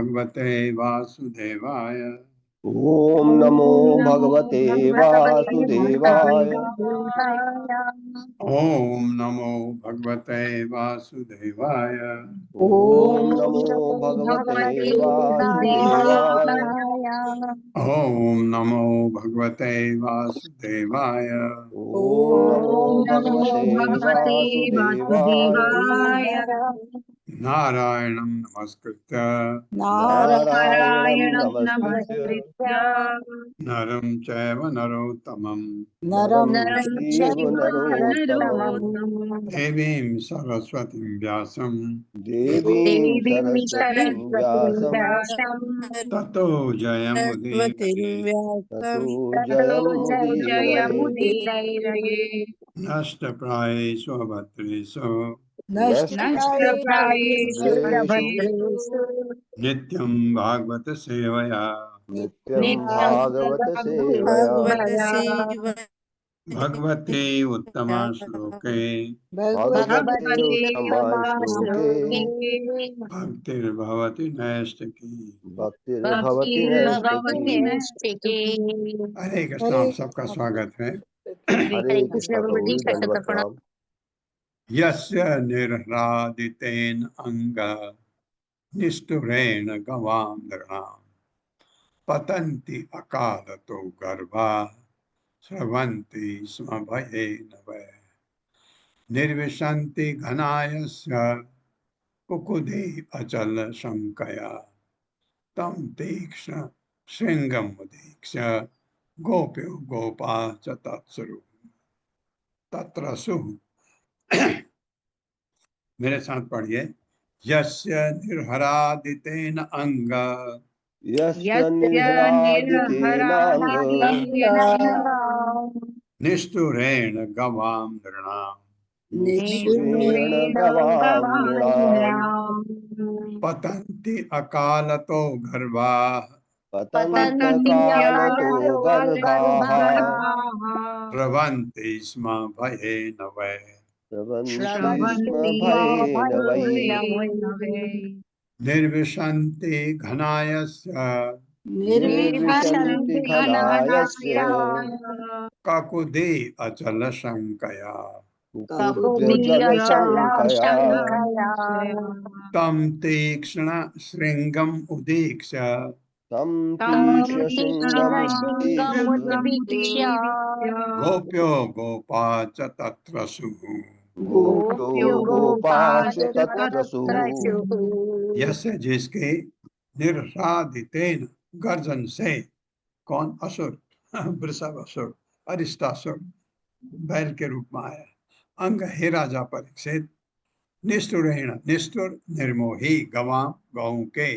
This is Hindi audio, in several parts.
भगवते वासुदेवाय। ओम नमो भगवते वासुदेवाय। ओम नमो भगवते वासुदेवाय। ओम नमो भगवते वासुदेवाय। ओम नमो भगवते वासुदेवाय। ओम नमो भगवते वासुदेवाय। नारायणं नमस्कृत्य नारायणं नमस्कृत्य नमस्कृत्य नरं चैव नरोत्तमं नरं नरं चैव चैव नरोत्तमं नरोत्तमं देवीं सरस्वतीं व्यासं देवीं देवीं सरस्वतीं सरस्वतीं व्यासं व्यासं ततो जयमुदीरये ततो ततो जयमुदीरये जयमुदीरये नष्टप्रायेषु अभद्रेषु नष्टप्रायेषु नष्टप्रायेषु प्रभद्रेषु नित्यं भागवत सेवया नित्यं नित्यं भागवत सेवया भगवद्भया भगवते उत्तमा श्लोके भगवते भगवते उत्तमा श्लोके श्लोके भक्तिर्भवति नैष्टिकी। भक्तिर्भवति भक्तिर्भवति नैष्टिकी। नैष्टिकी। हरे कृष्ण, आप सबका स्वागत है। हरे हरे कृष्ण कृष्ण प्रभु प्रभु जी, जी, दंडवत शतकोटि प्रणाम। प्रणाम। यस्य निर्ह्लादितेन अंग निष्ठुरेण गवां नृणां पतन्ति अकालतो गर्भा स्रवन्ति स्म भयेन वै निर्विशन्ति घनायस्य कुकुदे अचल शङ्कया तं तीक्ष्ण शृङ्गमुदीक्ष्य गोप्यो गोपा च तत्रसु। मेरे साथ पढ़िए। यस्य निर्हरादितेन अंग यस्य यस्य निर्ह्लादितेनांग निर्हरादितेन निष्ठुरेण गवां नृणां निष्ठुरेण निष्ठुरेण गवां नृणाम् गवाम्नाम् पतन्ति अकालतो गर्भाः पतन्त्यकालतो गर्भाः पतन्त्यकालतो स्रवन्ति स्म भयेन वै स्रवन्ति स्म श्रवन्ति भयेन वै भयेनवै। निर्विशन्ति घनायस्य निर्विशन्ति निर्विशन्ति घनायस्य घनाय ककुदे अचल शङ्कया कुब्जजलशङ्कया तं तीक्ष्ण शृङ्गम् उदीक्ष्य तं तं तीक्ष्णशृङ्गमुदीक्ष्य गोप्यो गोपा च तत्रसुः गोप्यो गोपाश्च तत्रसु। यस्य जिसके निर्सादितेन गर्जन से, कौन? असुर, वृषभ असुर, अरिष्टासुर बैल के रूप में आया। अंग हे राजा परीक्षित, निष्ठुरेण निष्ठुर निर्मोही गवाम गौ के,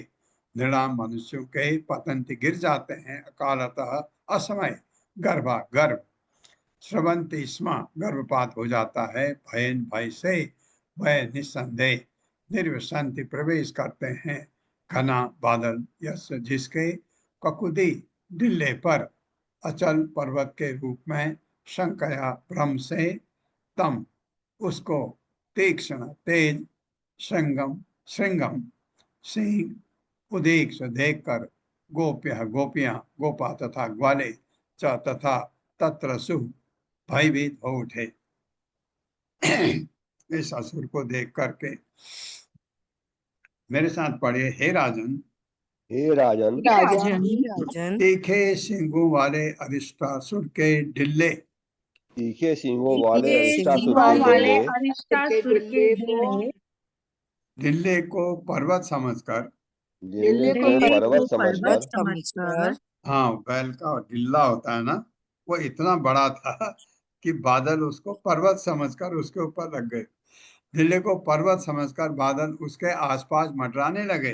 नृणाम मनुष्यों के, पतंति गिर जाते हैं, अकालतः असमय, गर्भा गर्भ, स्रवंती स्म गर्भपात हो जाता है, भयन भय से, भय निस्संदेह, निर्विशंति प्रवेश करते हैं, घना बादल, यस जिसके, ककुदी डिल्ले पर, अचल पर्वत के रूप में, शंकया भ्रम से, तम उसको, तीक्ष्ण तेज, श्रृंगम श्रृंगम सिंह, उदीक्ष देखकर, गोप्य गोपियां गोपा तथा ग्वाले च तथा तत्र सु भयभीत हो उठे। इस असुर को देख करके। मेरे साथ पढ़िए। हे राजन, हे राजन, तीखे सिंगों वाले अरिष्टासुर के डिल्ले, तीखे सिंगों वाले अरिष्टासुर के डिल्ले, अरिष्टासुर के डिल्ले, डिल्ले को पर्वत समझकर, डिल्ले को पर्वत समझकर, हाँ बैल का डिल्ला होता है ना, वो इतना बड़ा था कि बादल उसको पर्वत समझकर उसके ऊपर लग गए। डिल्ले को पर्वत समझकर बादल उसके आसपास मंडराने लगे।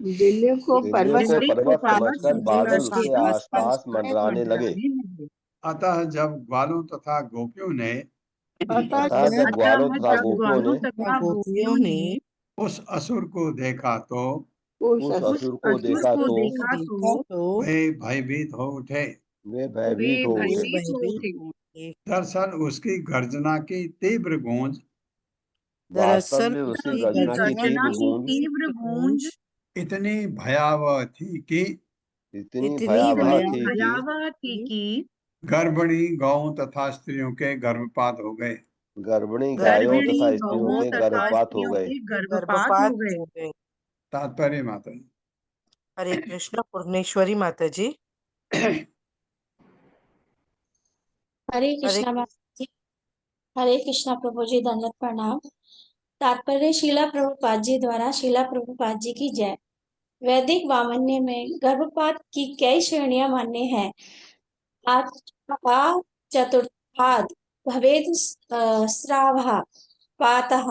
दिल्ली को पर्वत समझकर बादल उसके आसपास मंडराने लगे। अतः जब ग्वालों तथा गोपियों ने अतः जब ग्वालों तथा गोपियों ने उस असुर को देखा तो उस असुर को देखा तो वे भयभीत हो उठे। वे भयभीत हो उठे। दरअसल उसकी गर्जना की तीव्र गूंज, वास्तव में उसकी गर्जना की तीव्र गूंज इतनी भयावह थी कि गर्भिणी गौ तथा स्त्रियों के गर्भपात हो गए। गर्भिणी गायों तथा स्त्रियों के गर्भपात हो गए। तात्पर्य माता जी। हरे कृष्ण। पूर्णेश्वरी माता जी। हरे कृष्णा माता जी। हरे कृष्णा प्रभु जी, दंडवत प्रणाम। तात्पर्य श्रीला प्रभुपाद जी द्वारा श्रीला प्रभुपाद जी की जय। वैदिक वामन्य में गर्भपात की कई श्रेणियां मान्य हैं। चतुर्थाद भवेद स्रावः पातः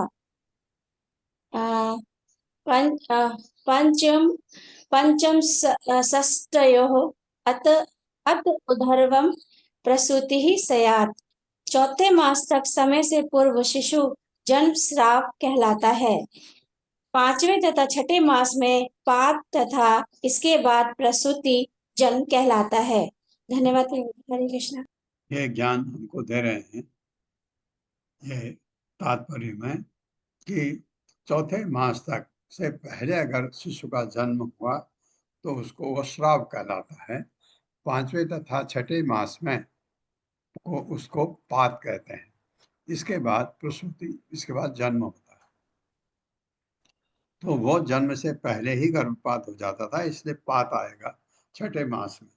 पंचम पंचम षष्ठयोः अत अत उदर्वम प्रसूति ही स्यात्। चौथे मास तक समय से पूर्व शिशु जन्म स्राव कहलाता है। पांचवें तथा छठे मास में पात तथा इसके बाद प्रसूति जन्म कहलाता है। धन्यवाद। हरे कृष्णा। ये ज्ञान हमको दे रहे हैं ये तात्पर्य में कि चौथे मास तक से पहले अगर शिशु का जन्म हुआ तो उसको वो श्राव कहलाता है। पांचवें तथा छठे मास में उसको पात कहते हैं। इसके बाद प्रसूति, इसके बाद जन्म होता है। तो वो जन्म से पहले ही गर्भपात हो जाता था, इसलिए पात आएगा छठे मास में।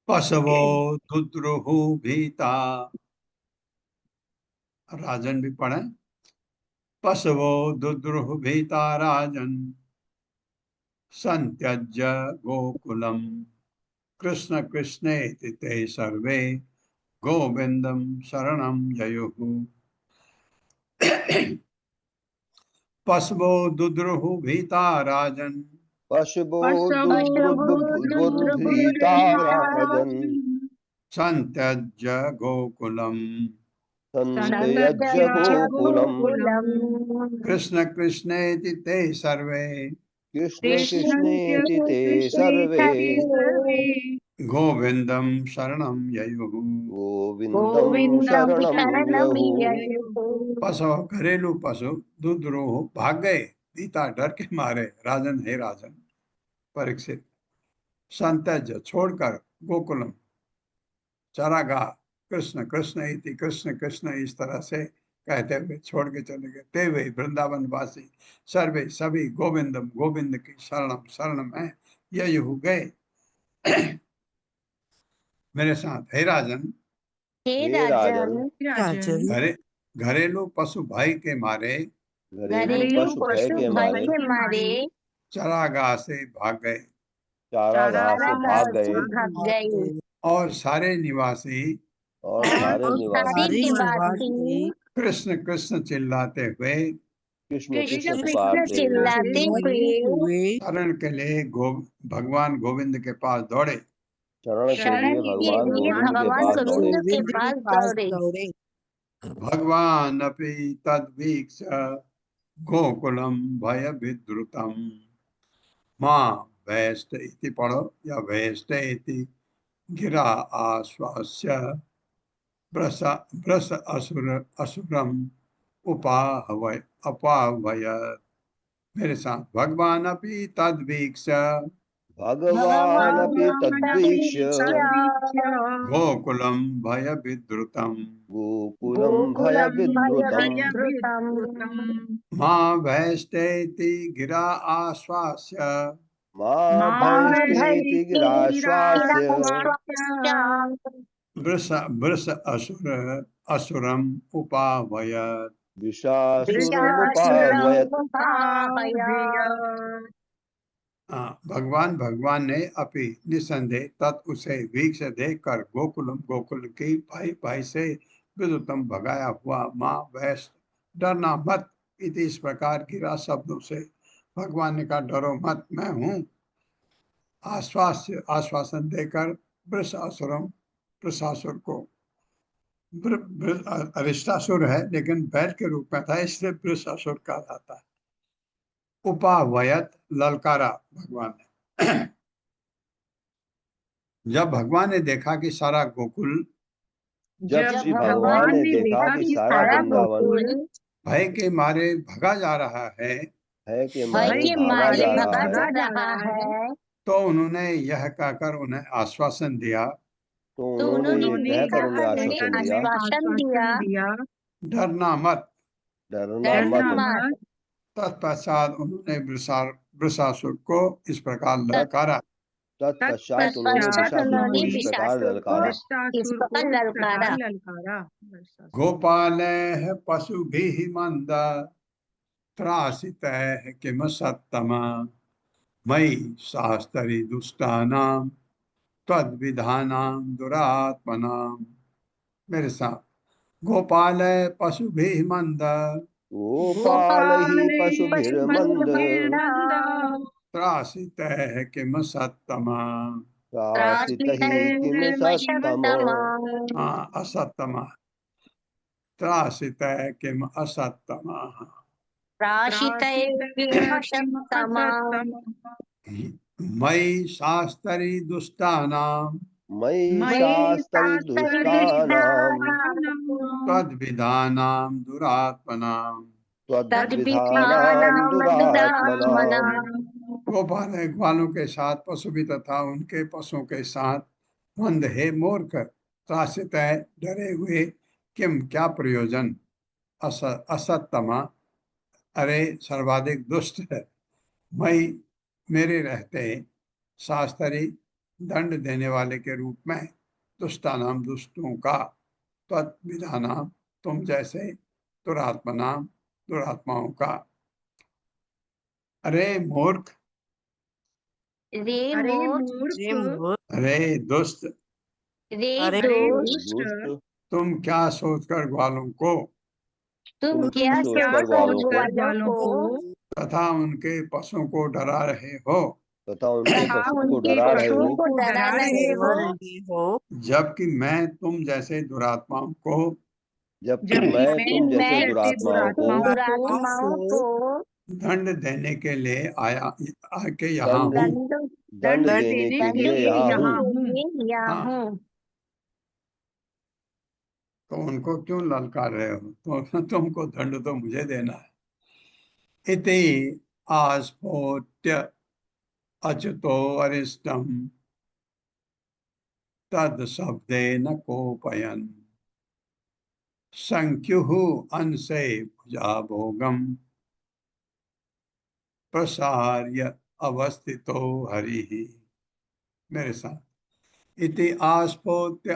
पशवो दुद्रुहु भीता, राजन भी पढ़े। पशवो दुद्रुहु भीता राजन संत्यज्य गोकुलम कृष्ण कृष्णेति ते सर्वे गोविंदम शरणं ययुः। पशवो दुद्रुहु भीता राजन पशवो पशवो दुर्भीता राजन् संत्यज्य गोकुलम सन्तयज्य गोकुलम् कृष्ण कृष्णेति ते सर्वे कृष्ण कृष्णेति ते सर्वे गोविंदम शरणं ययुः। गोविंदं शरणं ययुः। पशु, घरेलू पशु दुद्रुहु भाग गए भीता, डर के मारे राजन, हे राजन परीक्षित। संत्यज्य छोड़कर गोकुलम चरागाह कृष्ण कृष्ण इति कृष्ण कृष्ण इस तरह से कहते हुए छोड़ के चले गए। ते वे वृंदावन वासी सर्वे सभी गोविंदम गोविंद की शरणम शरण में ययुः गए। मेरे साथ, हे राजन हे राजन राजन घरेलू पशु भय के मारे घरेलू पशु भय के मारे चरागाह से भाग गए चारागाह से भाग गए और सारे निवासी और सारे निवासी कृष्ण कृष्ण चिल्लाते हुए कृष्ण कृष्ण पुकारते हुए शरण के लिए भगवान गोविंद के पास दौड़े। शरण के लिए भगवान गोविंद के पास दौड़े। गोविंद के पास दौड़े। भगवान अपि तद्वीक्ष गोकुलम भय विद्रुतम मां वैष्ट इति पढ़ो या वैष्ट इति गिरा आश्वास्य ब्रस असुरम अपावयत्। मेरे साथ, भगवान अपि तद्वीक्ष भगवान अपि तद्वीक्ष्य गोकुलम भय विद्रुतम गोकुलं भयविद्रुतम् मां वैष्टेति गिरा आश्वास्य मा भयस्तेति गिराश्वास्य वृष असुरम उपावयत्। विशासुरमुपावयत्। भगवान ने अपि निसंदेह तत् उसे वीक्ष देखकर गोकुल की भाई भाई से विद्रुतम भगाया हुआ माँ वैष्ट डरना मत इति इस प्रकार गिरा शब्दों से भगवान ने कहा डरो मत, मैं हूँ। आश्वासन देकर वृषासुर को, अरिष्टासुर है लेकिन बैल के रूप में था इसलिए वृषासुर कहा जाता है। उपावयत ललकारा भगवान ने। जब भगवान ने देखा कि सारा गोकुल जब श्री भगवान ने देखा कि सारा वृंदावन भय के मारे भगा जा रहा है भय के मारे भागा जा रहा है तो उन्होंने यह कहकर उन्हें आश्वासन दिया तो उन्होंने ये कहकर उन्हें आश्वासन दिया डरना मत। डरना मत। तत्पश्चात उन्होंने वृषासुर को इस प्रकार ललकारा तत्पश्चात उन्होंने वृषासुर को इस प्रकार ललकारा। गोपाल पशुभि मंद त्रासित किम सत्तमा मयि शास्त्री दुष्टानां तद्विधानां दुरात्मनां। मेरे साथ, गोपाल पशुभि मंद गोपालैः पशुभिर्मन्द त्रासितः किम सत्तमा। त्रासितैः किम सत्तमा। असत्तमा। त्रासितः किम असत्तमा। मयि शास्त्री दुष्टानां मयि शास्त्री दुष्टानां तद्विधानां दुरात्मनां। त्वद्विधानां दुरात्मनां। गोपाल ग्वालों के साथ पशु भी तथा उनके पशुओं के साथ मंद है मूर्ख त्रासित है डरे हुए किम क्या प्रयोजन असत्तमा अरे सर्वाधिक दुष्ट है। मैं मेरे रहते शास्त्री दंड देने वाले के रूप में दुष्टानाम दुष्टों का तत्विधानाम तुम जैसे दुरात्मनाम दुरात्माओं का। अरे मूर्ख अरे दुष्ट दुष्ट तुम क्या सोचकर ग्वालों को तुम क्या सोचकर ग्वालों को तथा उनके पशुओं को डरा रहे हो तथा उनके पशुओं को डरा रहे हो, जबकि मैं तुम जैसे दुरात्माओं को जबकि मैं तुम जैसे दुरात्माओं को दंड देने के लिए आके यहाँ हूँ। दंड देने के लिए यहाँ हूँ। तो उनको क्यों ललकार रहे हो? तो तुमको दंड तो मुझे देना है। इति आस्फोट्य अच्युतो अरिष्टम तद शब्देन कोपयन् संख्युः अंशे भुजा भोगम प्रसार्य अवस्थितो हरिः। मेरे साथ, इति आस्फोट्य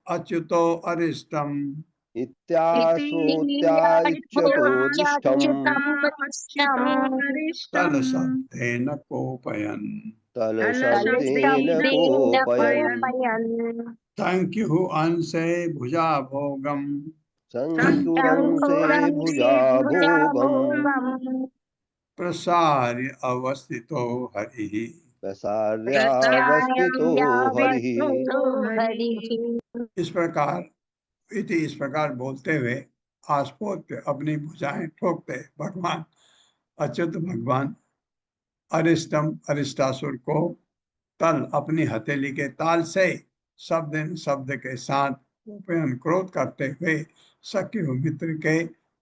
अच्युतो अरिष्टम इत्याश्रोत्याच्युतोदिष्टम् तल शब्देन कोपयन् संख्युः अंशे भुजा भोगम संख्युवंशे भुजा भोगम् प्रसार्य अवस्थितो हरिः। प्रसार्यावस्थितो हरिः। इस प्रकार बोलते हुए आस्पोत्य अपनी भुजाएं ठोकते भगवान अच्युत भगवान अरिष्टम अरिष्टासुर को तल अपनी हथेली के ताल से शब्द के साथ उपयन क्रोध करते हुए सख्य मित्र के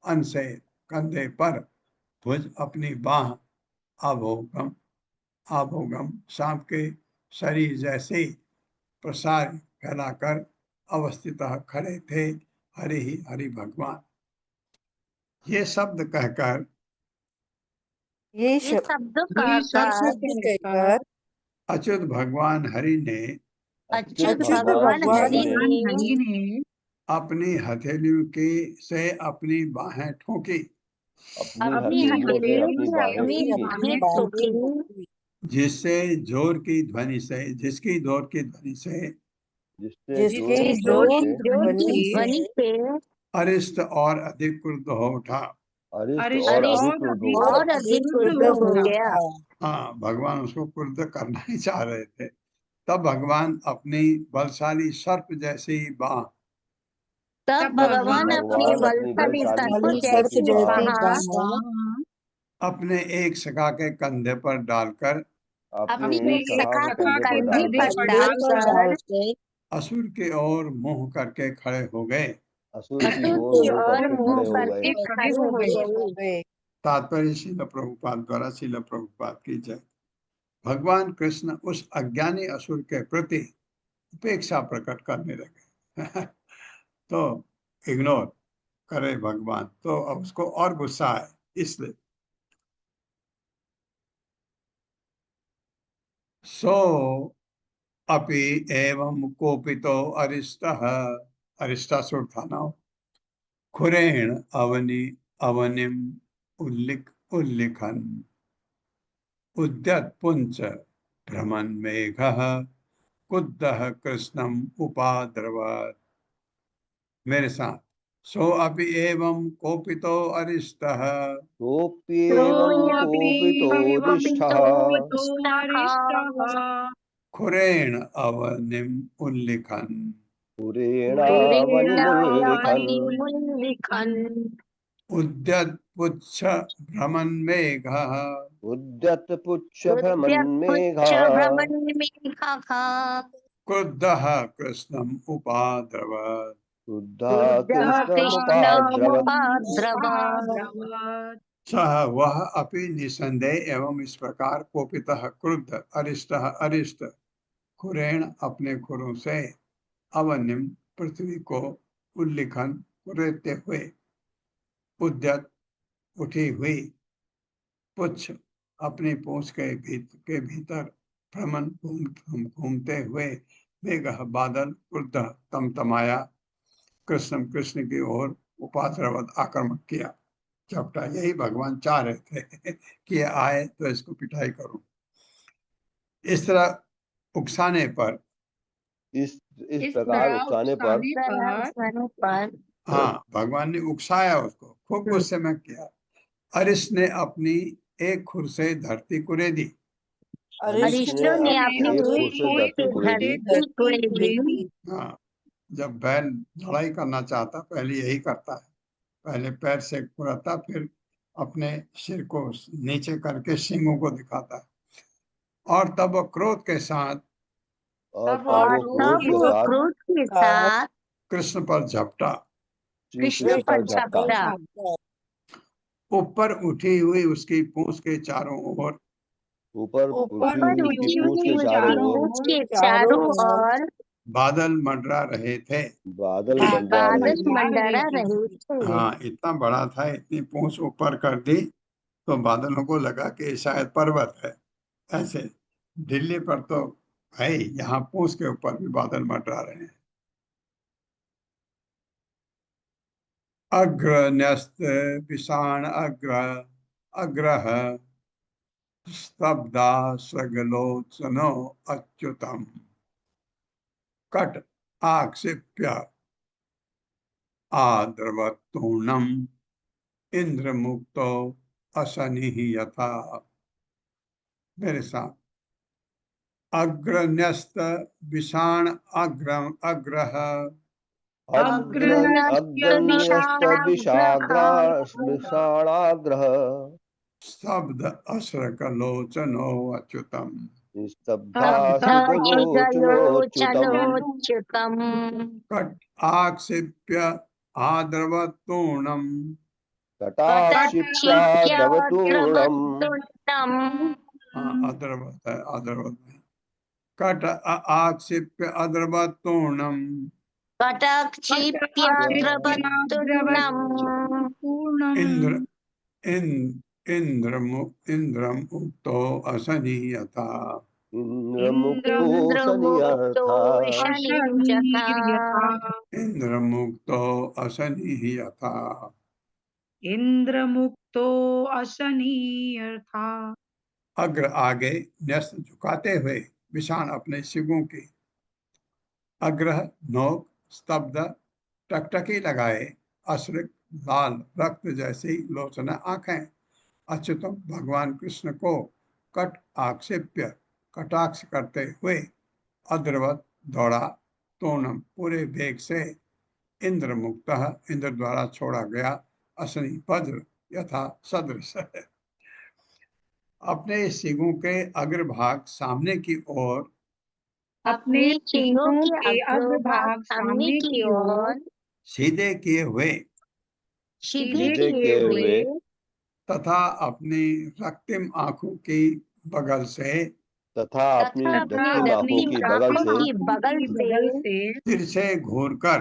अंश से कंधे पर भुज अपनी बाह आभोगम सांप के शरीर जैसे प्रसार फैलाकर अवस्थित खड़े थे हरि भगवान। ये शब्द कहकर अच्युत भगवान हरि ने अपनी हथेलियों की से अपनी बाहें ठोकी जिसकी जोर की ध्वनि से अरिष्ट और अधिक क्रुद्ध हो उठा। हाँ, भगवान उसको क्रुद्ध करना ही चाह रहे थे। तब भगवान अपनी बलशाली सर्प जैसी बाह अपने एक सखा के कंधे पर डालकर असुर की ओर मुंह करके खड़े हो गए। तात्पर्य श्रील प्रभुपाद द्वारा श्रील प्रभुपाद की जय। भगवान कृष्ण उस अज्ञानी असुर के प्रति उपेक्षा प्रकट करने लगे तो इग्नोर करे भगवान, तो अब उसको और गुस्सा है। इसलिए सो अपि एवं कोपितो अरिष्टः, अरिष्टासुर था ना, खुरेण अवनिम उल्लिखन उद्यत पुंच भ्रमन् मेघः कुद्धः कृष्णम उपाद्रवत्। मेरे साथ, सो अपि एवं कोपितो अरिष्टः, सोऽप्येवं कोपितोऽरिष्ठः खुरेण अवनिम उल्लिखन् पुरेणावनिमुल्लिखन् उद्यत पुच्छ भ्रमन् मेघः उद्यतपुच्छभ्रमन्मेघः क्रुद्धः कृष्णम् उपाद्रवत्। क्रुद्धः कृष्णमुपाद्रवत्। सः वह अपि निसंदेह एवं इस प्रकार कोपितः क्रुद्ध अरिष्टः अरिष्ट खुरेण अपने खुरों से अवनिम पृथ्वी को उल्लिखन कुरेदते हुए उद्यत उठी हुई पुच्छ अपनी पूंछ के भीतर भ्रमण घूमते हुए मेघ बादल क्रुद्ध तमतमाया कृष्ण कृष्ण की ओर उपाद्रवत आक्रमण किया। चपटा, यही भगवान चाह रहे थे कि ये आए तो इसको पिटाई करूं। इस तरह उकसाने पर, इस प्रकार उकसाने पर हाँ, भगवान ने उकसाया उसको, खूब गुस्से में किया। अरिश ने अपनी एक खुर से धरती कुरेदी। अरिष्ट ने अपनी एक खुर से धरती कुरेदी। हाँ, जब बैल लड़ाई करना चाहता पहले यही करता है, पहले पैर से कुराता, फिर अपने सिर को नीचे करके सींगों को दिखाता है, और तब वो क्रोध के साथ कृष्ण पर झपटा। ऊपर उठी हुई उसकी पूंछ के चारों ओर ऊपर उठी हुई पूंछ के चारों ओर बादल मंडरा रहे थे। बादल मंडरा रहे थे। हाँ, इतना बड़ा था, इतनी पूंछ ऊपर कर दी तो बादलों को लगा कि शायद पर्वत है। ऐसे दिल्ली पर तो है, यहाँ पूंछ के ऊपर भी बादल मंडरा रहे हैं। अग्र न्यस्त विषाण अग्रह स्तब्धा सगलोचनो अच्युतम कट आक्षिप्य आद्रवतूर्णम इंद्रमुक्तो असनिः यथा। मेरे साथ, अग्रन्यस्त विषाण अग्रह अग्रन्यस्त विषाणाग्रह शब्द अश्रकलोचनो अच्युतम स्तब्धाश्रुतलोचनोच्युतम् कट आक्षिप्य आद्रवतूर्णम कटाक्षिप्याद्रवतूर्णम् अद्रवत है, अद्रवत है। कट आक्षिप्य अद्रवतूर्णम इंद्र इंद्रम उक्तो असनि यथा। इंद्रमुक्तो असनि यथा। इंद्रमुक्तो असनीयथा। अग्र आगे, न्यस्त झुकाते हुए, विषाण अपने शिगों की, अग्रह नोक, स्तब्ध टकटकी लगाए, अश्रिक लाल रक्त जैसी लोचना आंखें, अच्युतम भगवान कृष्ण को कट आक्षेप्य कटाक्ष करते हुए, अद्रवत दौड़ा, तोनम पूरे वेग से, इंद्र मुक्त इंद्र द्वारा छोड़ा गया, असनी वज्र यथा सदृश है। अपने सिंगों के अग्रभाग सामने की ओर, अपने सींगों के अग्रभाग सामने की ओर सीधे किए हुए तथा अपनी रक्तिम आंखों की बगल से तथा अपनी रक्तिम आंखों की बगल से तिरछे घूरकर,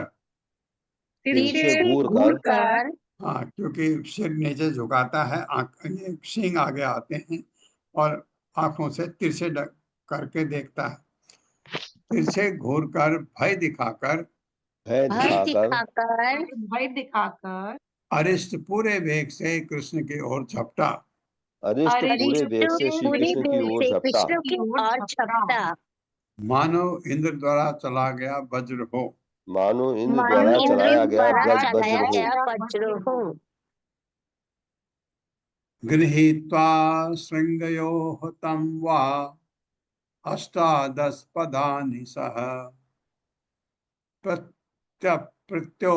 हाँ, क्योंकि सिर नीचे झुकाता है, ये सींग आगे आते हैं और आंखों से तिरछे करके देखता है। फिर से घूर कर भय दिखाकर भय दिखाकर भय दिखाकर अरिष्ट पूरे वेग से कृष्ण की ओर झपटा। अरिष्ट पूरे वेग से श्री पूरे कृष्ण की ओर से झपटा। कृष्ण की ओर झपटा। मानो इंद्र द्वारा चला गया वज्र हो। मानो इंद्र मानो द्वारा इंद्र चलाया गया द्वारा वज्र चलाया हो। गया वज्र हो। गृहीत्वा शृंगयोः तं वा अष्टादश पदानि सह प्रत्यपो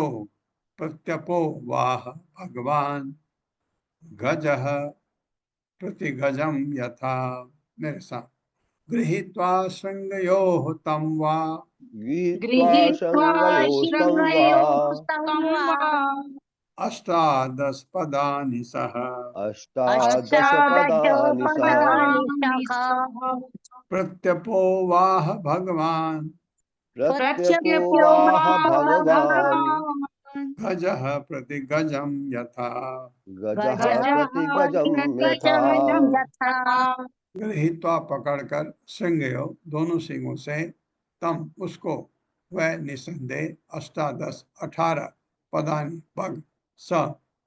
प्रत्यपो वाह भगवान गजः प्रतिगजम यथा। मेरे साथ। गृहीत्वा शृंगयोः तं वा गृहीत्वा गृहीत्वा शृंगयोस्तं वा अष्टादश पदानि सह अष्टादश पदानि सह प्रत्यपो वाह भगवान प्रत्यपो वाह भगवान् गजः प्रतिगजम यथा। गजः प्रतिगजं यथा। गृहीत्वा पकड़कर श्रृंगयो दोनों सिंगों से तम उसको वह निसंदेह अष्टादश 18 पदानि पग स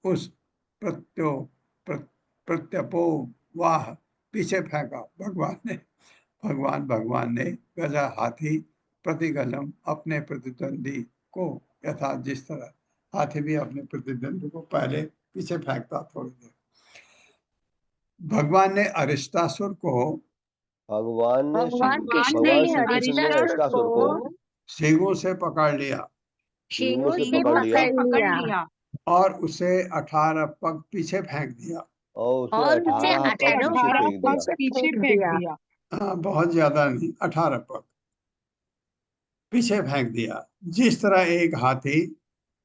उस प्रत्यो प्रत्यपो वाह पीछे फेंका भगवान ने गजा हाथी प्रतिगजम अपने प्रतिद्वंदी को यथा जिस तरह हाथी भी अपने प्रतिद्वंदी को पहले पीछे फेंकता थोड़ी देर। भगवान ने अरिष्टासुर को भगवान कृष्ण श्री ने कृष्ण ने अरिष्टासुर को सींगों से पकड़ लिया सींगों से से पकड़ लिया पकड़ लिया और उसे 18 पग पीछे फेंक दिया। और उसे और उसे 18 पग 18 पीछे पग फेंक दिया। पीछे फेंक दिया। बहुत ज्यादा नहीं, 18 पग पीछे फेंक दिया। जिस तरह एक हाथी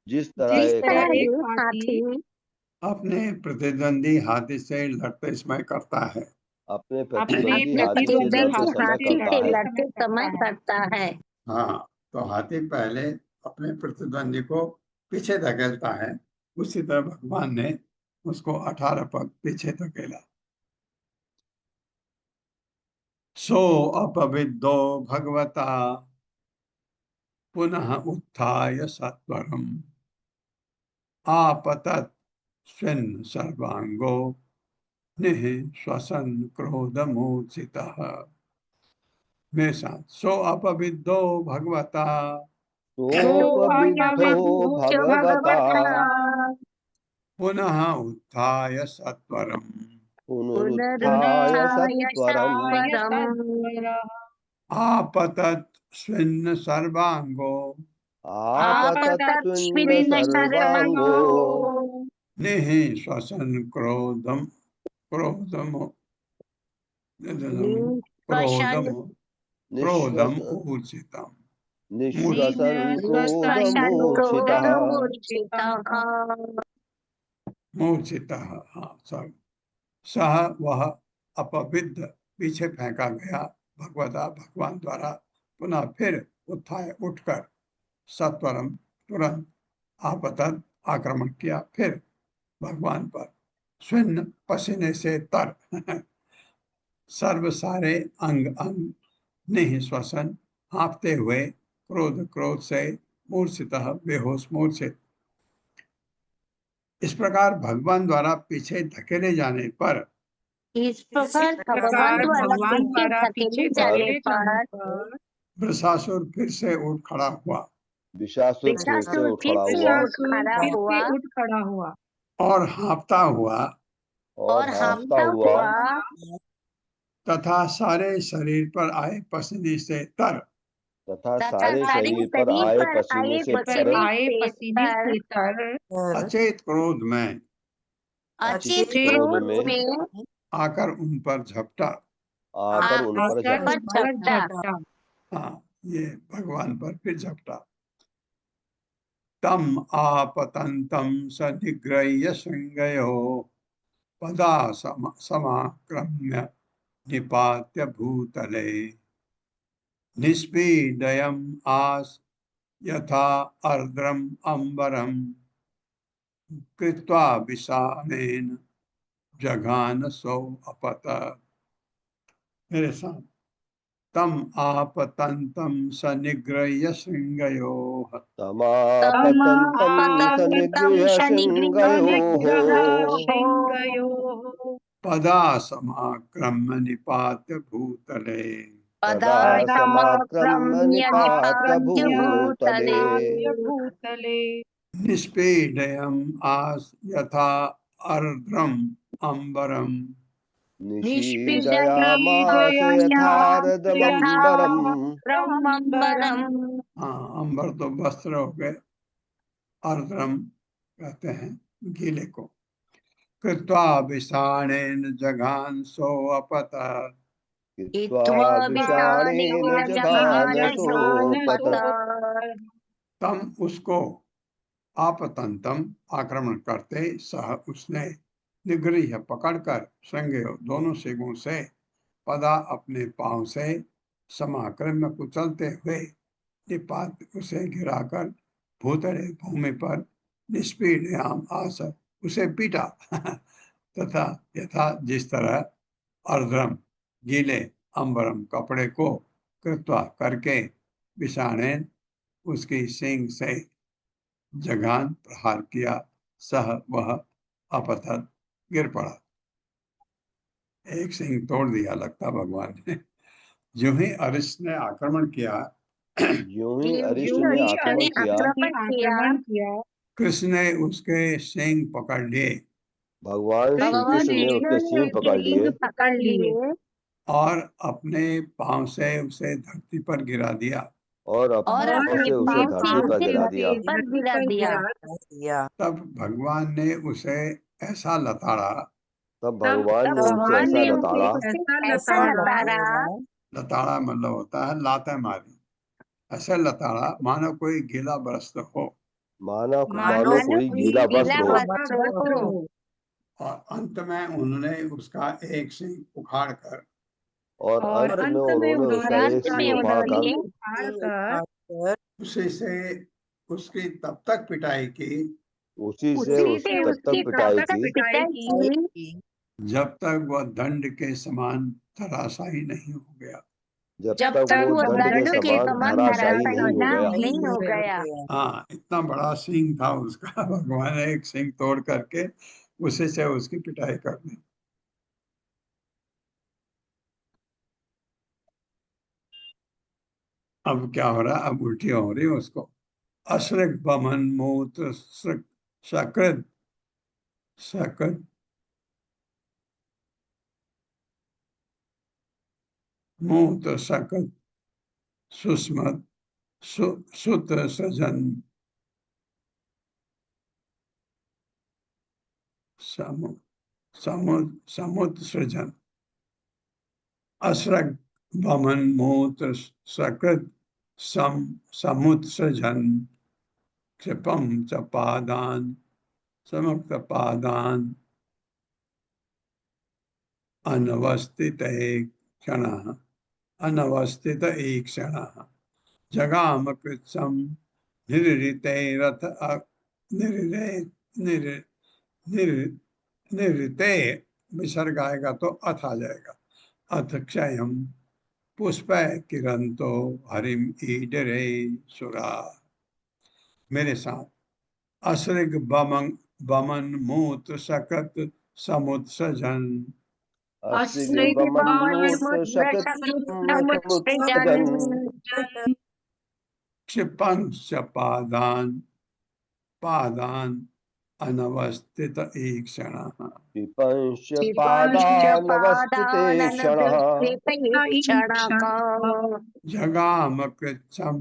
जिस तरह एक हाथी हाथी अपने प्रतिद्वंदी हाथी से लड़ते समय करता है। अपने प्रतिद्वंदी अपने हाथी से लड़ते समय हाथी करता से है। लड़ते समय करता है। हाँ, तो हाथी पहले अपने प्रतिद्वंदी को पीछे धकेलता है, उसी तरह भगवान ने उसको 18 पग पीछे धकेला। सो अपविद्धो भगवता पुनः उत्थाय सत्वरम आपतत स्विन् सर्वांगो निः श्वसन क्रोधमूर्छितः। मेरे साथ। सो अपविद्धो भगवता सोपविद्धो भगवता पुनः उत्थाय सत्वरम पुनरुत्थाय सत्वरम् आपतत स्विन् सर्वांगो आपतत्स्विन् सर्वांगो निः श्वसन क्रोधम क्रोधम निःश्वसन ऊर्जितम निःश्वसन् क्रोधमूर्छितः। मूर्छितः। हाँ, सब सह वह अपविद्ध पीछे फेंका गया भगवान द्वारा पुनः फिर उत्थाय उठकर सत्वरम तुरंत आपतत आक्रमण किया फिर भगवान पर स्विन्न पसीने से तर सर्व सारे अंग अंग नहीं श्वसन हाँफते हुए क्रोध से मूर्छित बेहोश मूर्छित। इस प्रकार भगवान द्वारा पीछे धकेले जाने पर इस प्रकार भगवान द्वारा पीछे धकेले जाने पर वृषासुर फिर से उठ खड़ा हुआ विषासुर फिर से उठ खड़ा हुआ उठ खड़ा हुआ और हाँफता हुआ और हाँफता हुआ तथा सारे शरीर पर आए पसीने से तर तथा सारे शरीर पर आए पसीने से तर अचेत क्रोध में अचेत क्रोध में आकर उन पर झपटा। आकर उन पर झपटा। हाँ, ये भगवान पर फिर झपटा। तम आपतंतम स निग्रह्य श्रृंगयो पदा समाक्रम्य निपात्य भूतले निस्पीडयम् आस यथा अर्द्रम अंबरम कृत्वा विषाणेन जघान सौ अपत। मेरे साथ। तम आपतंतम सनिग्रह्य शृंगयोः तमापतन्तं सनिगृह्य शृङ्गयोः शृङ्गयोः पदा समाक्रम्य निपात्य भूतले तदा समाक्रम्य निपात्य भूतले भूतले निष्पीडयम् आस यथा अर्द्रम् अम्बरम् निषीदयामास यथार्दमम्बरम् अंबर तो वस्त्र हो गए, अर्द्रम कहते हैं गीले को। कृत्वा विषाणेन जघान सो अपतत् कृत्वा विषाणेन जघान सोऽपतत् तम उसको आपतंतम आक्रमण करते सह उसने निगृह्य पकड़कर श्रृंगयो दोनों सिंगों से पदा अपने पांव से समाक्रम्य कुचलते हुए निपात उसे गिराकर भूतले भूमि पर निष्पीडयाम आस उसे पीटा तथा यथा जिस तरह अर्द्रम गीले अंबरम कपड़े को कृत्वा करके विषाणेन उसकी सींग से जघान प्रहार किया सह वह अपतत गिर पड़ा। एक सिंह तोड़ दिया लगता भगवान ने। जो ही अरिष्ट ने आक्रमण किया, यूं ही अरिष्ट ने आक्रमण किया कृष्ण ने उसके सींग पकड़ लिए भगवान श्री कृष्ण ने उसके सींग पकड़ लिए और अपने पांव से उसे धरती पर गिरा दिया। और अपने पांव से उसे धरती पर गिरा दिया। तब भगवान ने उसे ऐसा लताड़ा, तब भगवान ने उसे ऐसा लताड़ा लताड़ा मतलब होता है लातें मारी, ऐसे लताड़ा मानो कोई गीला वस्त्र हो मानो कोई गीला वस्त्र हो। और अंत में उन्होंने उसका एक सींग उखाड़ कर और अंत में उन्होंने उसका एक सींग उखाड़कर उसी से उसकी तब तक पिटाई की उसी से उसकी तब तक पिटाई की जब तक वह दंड के समान धराशायी नहीं हो गया। जब तक वो दंड के समान धराशायी नहीं हो गया। हाँ, इतना बड़ा सींग था उसका, भगवान ने एक सींग तोड़ करके उसी से उसकी पिटाई कर दी। अब क्या हो रहा है, अब उल्टियां हो रही उसको। अश्रिक बमन मूत्र सकृत सकृत मूत्र सकृत सुस्मत सुत सजन समुत्सृजन। अश्रक बमन मूत्र सकृत समुत्सृजन क्षिपम च पादान समुक्त पादान अनवस्थित क्षणः अनवस्थित क्षणः जगाम कृत्सम निरृते रथ निरृते विसर्ग आएगा तो अथ आ जाएगा। अथ क्षयम पुष्प किरंतो हरिम ईडरे सुरा। मेरे साथ अश्रिग बमन मूत्र सकत समुत्सजन अश्रिग बमन मूत्र सकत समुत्सजन क्षिपंश पादान पादान अनवस्थित क्षणः विपंश पादानवस्थिते क्षणः जगाम कृच्छम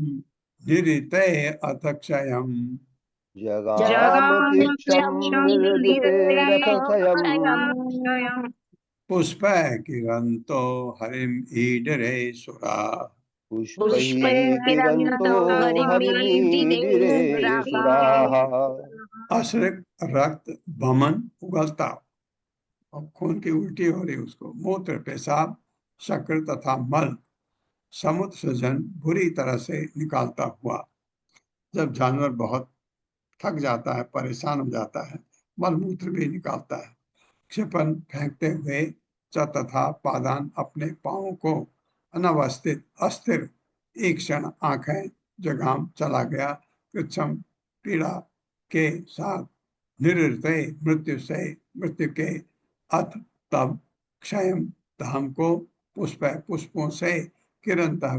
निरिते अथ क्षयम जगाम कृच्छम निरृते रथक्षयम् पुष्प किरंतो हरिम ईडरे सुरा पुष्पैः किरन्तो हरिमीडिरे सुराः। अश्रिक रक्त बमन उगलता और खून की उल्टी हो रही उसको, मूत्र पेशाब शक्र तथा मल समुद्र सृजन बुरी तरह से निकालता हुआ। जब जानवर बहुत थक जाता है, परेशान हो जाता है, मल मूत्र भी निकालता है। क्षिपन फेंकते हुए च तथा पादान अपने पांवों को अनवस्थित अस्थिर एक क्षण आंखें जगाम चला गया। कृच्छम पीड़ा के साथ निरृतय मृत्यु के अथ तब क्षयम धाम को पुष्पों से किरणतः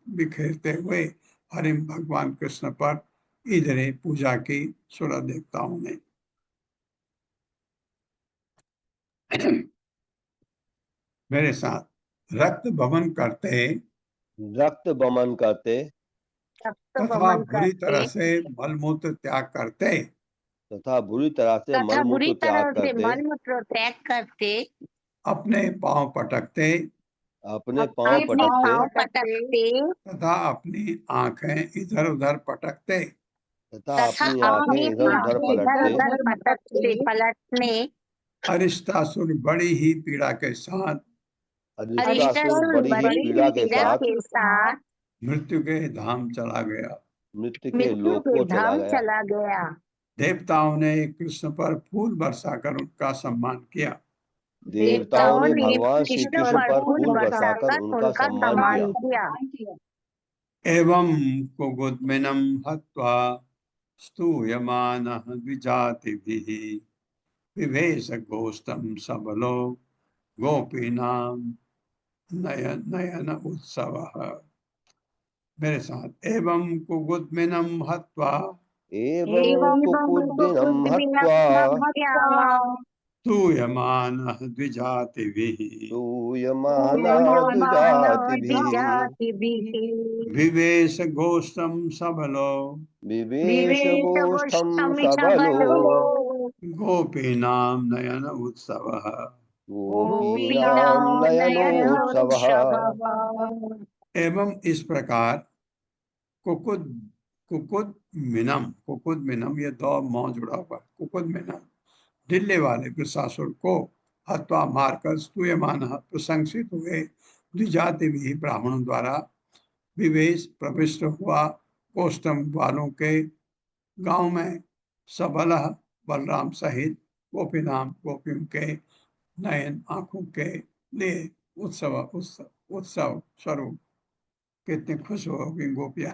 बिखेरते हुए हरिम भगवान कृष्ण पर इधरे पूजा की सूरत देवताओं ने। मेरे साथ रक्त बमन करते रक्त बमन करते तथा बुरी तरह से मलमूत्र त्याग करते तथा बुरी तरह से तथा बुरी मलमूत्र त्याग तरह से करते मलमूत्र त्याग करते अपने पांव पटकते अपने पांव अपने पटकते पांव पटकते तथा अपनी आंखें इधर उधर पटकते तथा तथा अपनी अपनी आंखें इधर उधर आंखें इधर पलटते उधर पलटने अरिष्टासुर बड़ी ही पीड़ा के साथ अरिष्टासुर बड़ी ही बड़ी पीड़ा के पीड़ा साथ के साथ मृत्यु के धाम चला गया। मृत्यु के मृत्यु लोक के को चला धाम गया। चला गया। देवताओं ने कृष्ण पर फूल बरसाकर उनका सम्मान किया। देवताओं ने ने भगवान श्री कृष्ण पर फूल बरसाकर उनका सम्मान किया। किया। एवं कुगुद्मिनं हत्वा स्तूयमानः द्विजातिभिः विवेश गोष्ठं सबलो गोपीनां नयन उत्सवः। मेरे साथ एवं कुगुद्मिनं हत्वा एवं कुकुद्दिनं हत्वा स्तूयमानः द्विजातिभिः स्तूयमानः द्विजातिभिः विवेश गोष्ठं सबलो विवेश गोष्ठं सबलो गोपीनां नयन उत्सवः। गोपीनां नयनोत्सवः। एवं इस प्रकार कुकुद कुकुद मिनम ये दो मौ जुड़ा हुआ है। कुकुद मिनम ढिल्ले वाले वृषासुर को हत्वा मारकर स्तूयमान प्रशंसित हुए द्विजाति भी ब्राह्मणों द्वारा विवेश प्रविष्ट हुआ कोष्टम वालों के गांव में सबल बलराम सहित गोपीनाम गोपियों के नयन आंखों के लिए उत्सव स्वरूप कितनी खुश होगी गोपियां।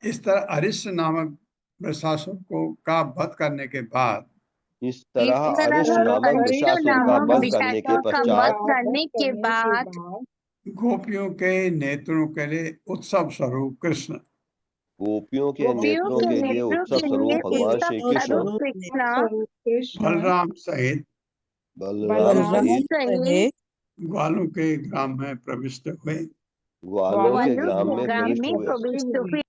इस तरह अरिष्ट नामक वृषासुर को का वध करने के बाद इस तरह अरिष्ट नामक वृषासुर का वध करने के पश्चात करने के बाद गोपियों के नेत्रों के लिए उत्सव स्वरूप कृष्ण गोपियों के नेत्रों के लिए उत्सव स्वरूप भगवान श्री कृष्ण बलराम सहित बलराम सहित ग्वालों के ग्राम में प्रविष्ट हुए। ग्वालों के ग्राम में प्रविष्ट हुए।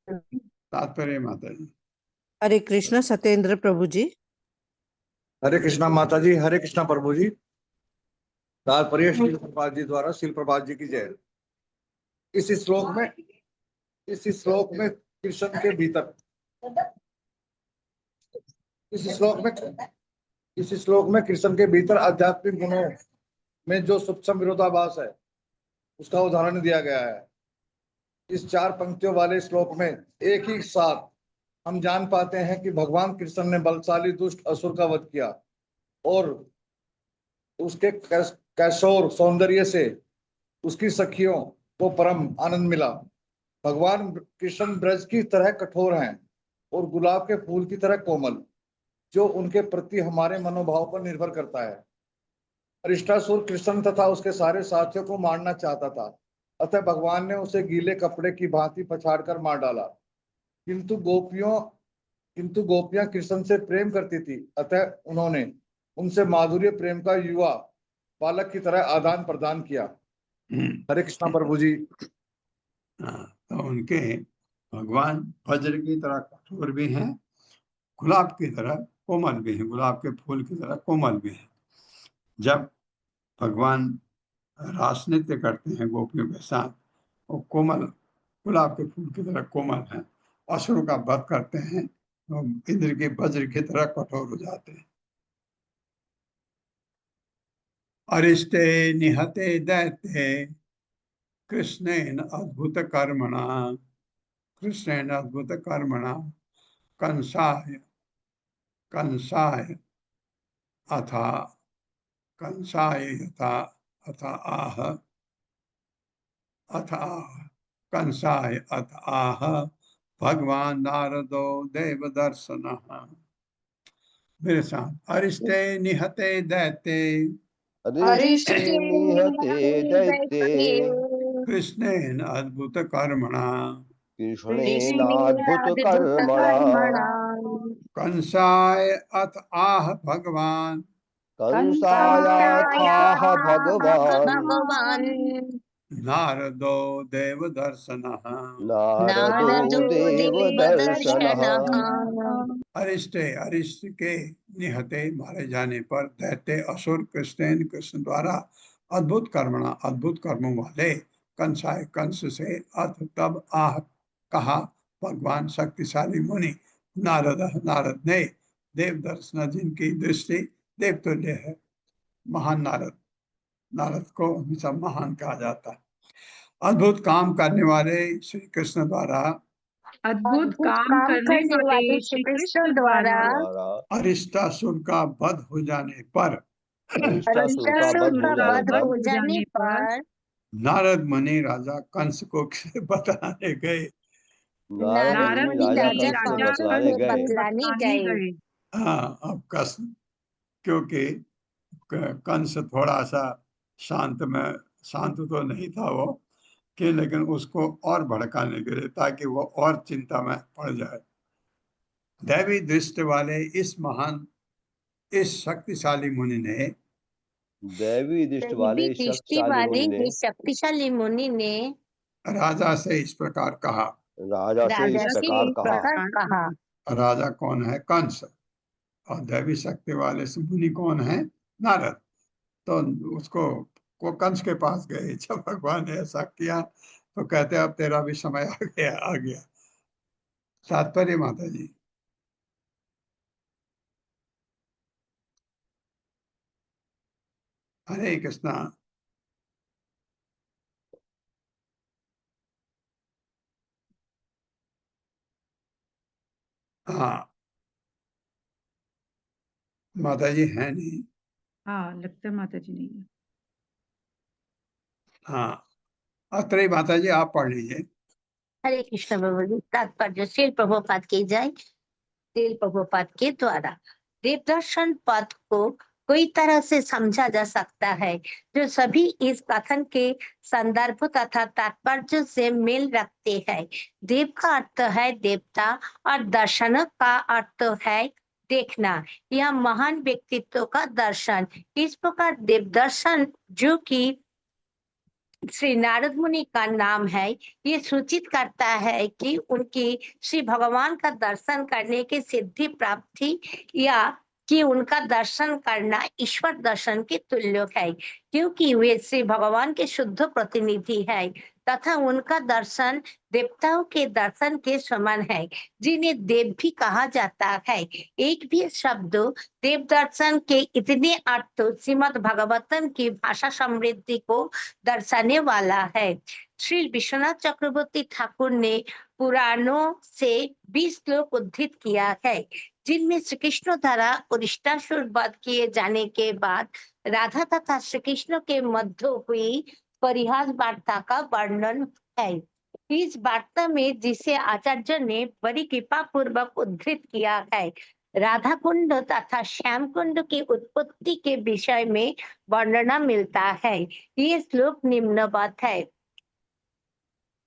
तात्पर्य माता जी। हरे कृष्णा सत्येंद्र प्रभु जी। हरे कृष्णा माता जी। हरे कृष्णा प्रभु जी। तात्पर्य श्रील प्रभुपाद जी द्वारा श्रील प्रभुपाद जी की जय। इस श्लोक में कृष्ण के भीतर इस श्लोक में कृष्ण के भीतर आध्यात्मिक गुणों में जो सूक्ष्म विरोधाभास है उसका उदाहरण दिया गया है। इस 4 पंक्तियों वाले श्लोक में एक ही साथ हम जान पाते हैं कि भगवान कृष्ण ने बलशाली दुष्ट असुर का वध किया और उसके कैशोर सौंदर्य से उसकी सखियों को परम आनंद मिला। भगवान कृष्ण ब्रज की तरह कठोर हैं और गुलाब के फूल की तरह कोमल, जो उनके प्रति हमारे मनोभाव पर निर्भर करता है। अरिष्टासुर कृष्ण तथा उसके सारे साथियों को मारना चाहता था, अतः भगवान ने उसे गीले कपड़े की भांति पछाड़कर मार डाला। किंतु गोपियां कृष्ण से प्रेम करती थी, अतः उन्होंने उनसे माधुर्य प्रेम का युवा बालक की तरह आदान प्रदान किया। हरे कृष्णा प्रभु जी। तो उनके भगवान वज्र की तरह कठोर भी हैं, गुलाब की तरह कोमल भी हैं, गुलाब के फूल की तरह कोमल भी हैं। जब भगवान रास नृत्य करते हैं गोपियों के साथ, वो कोमल गुलाब के फूल की तरह कोमल हैं। असुरों का वध करते हैं तो इंद्र के वज्र की तरह कठोर हो जाते हैं। अरिष्टे निहते दैत्ये कृष्णेन अद्भुत कर्मणा कंसाय अथा आह अथ कंसाय अथ आह भगवान नारदो देवदर्शनः। मेरे साथ अरिष्टे निहते दैते अरिष्टे निहते दैत्ये कृष्णेन अद्भुत कर्मणा कृष्णेनाद्भुत कर्मणा कंसाय अथ आह भगवान कंसायाथाह भगवान भगवान नारदो देवदर्शनः। नारदो नारदो देवदर्शनः। अरिष्टे अरिष्ट के निहते मारे जाने पर दैत्य असुर कृष्ण कृष्ण द्वारा अद्भुत कर्मणा अद्भुत कर्मों वाले कंसाय कंस से अथ तब आह कहा भगवान शक्तिशाली मुनि नारद नारद ने देव दर्शन जिनकी दृष्टि देवतुल्य है। महान नारद, नारद को हमेशा महान कहा जाता है। अद्भुत काम करने वाले श्री कृष्ण द्वारा अद्भुत काम करने वाले श्री कृष्ण द्वारा द्वारा अरिष्टासुर का वध हो जाने पर अरिष्टासुर का वध हो जाने वध पर हो जाने पर नारद मुनि राजा कंस को बताने गए। नारद मुनि राजा कंस से राजा बतलाने गए। बतलाने गए। हाँ, अब कंस, क्योंकि कंस थोड़ा सा शांत तो नहीं था वो, कि लेकिन उसको और भड़काने के लिए ताकि वो और चिंता में पड़ जाए। दैवी दृष्टि वाले इस शक्तिशाली मुनि ने दैवी दृष्टि वाले दैवी दृष्टि शक्तिशाली वाले मुनि ने ये शक्तिशाली मुनि ने राजा से इस प्रकार कहा। राजा से इस राजा से प्रकार इस कहा। प्रकार कहा। राजा कौन है? कंस। और दैवी शक्ति वाले से मुनि कौन है? नारद। तो उसको को कंस के पास गए। जब भगवान ने ऐसा किया तो कहते अब तेरा भी समय आ गया। तात्पर्य माता जी, हरे कृष्णा। हाँ, माता जी है नहीं। हाँ, लगता है माता जी नहीं है। हाँ, अत्रेय माता जी आप पढ़ लीजिए। हरे कृष्ण प्रभु जी। तात्पर्य श्रील प्रभुपाद की जय। श्रील प्रभुपाद के द्वारा देवदर्शन पद को कोई तरह से समझा जा सकता है जो सभी इस कथन के संदर्भ तथा तात्पर्य से मेल रखते हैं। देव का अर्थ है देवता और दर्शन का अर्थ है देखना या महान व्यक्तित्व का दर्शन। इस प्रकार देव दर्शन जो कि श्री नारद मुनि का नाम है, ये सूचित करता है कि उनकी श्री भगवान का दर्शन करने की सिद्धि प्राप्त थी या कि उनका दर्शन करना ईश्वर दर्शन के तुल्य है, क्योंकि वे श्री भगवान के शुद्ध प्रतिनिधि है तथा उनका दर्शन देवताओं के दर्शन के समान है, जिन्हें देव भी कहा जाता है। एक भी शब्द देव दर्शन के इतने अर्थ श्रीमद् भागवतम की भाषा समृद्धि को दर्शाने वाला है। श्री विश्वनाथ चक्रवर्ती ठाकुर ने पुराणों से 20 श्लोक उद्धृत किया है, जिनमें श्री कृष्ण द्वारा अरिष्टासुर वध किए जाने के बाद राधा तथा श्री कृष्ण के मध्य हुई परिहास वार्ता का वर्णन है। इस वार्ता में जिसे आचार्य ने बड़ी कृपा पूर्वक उद्धृत किया है, राधा कुंड तथा श्याम कुंड की उत्पत्ति के विषय में वर्णना मिलता है। ये श्लोक निम्नवत है।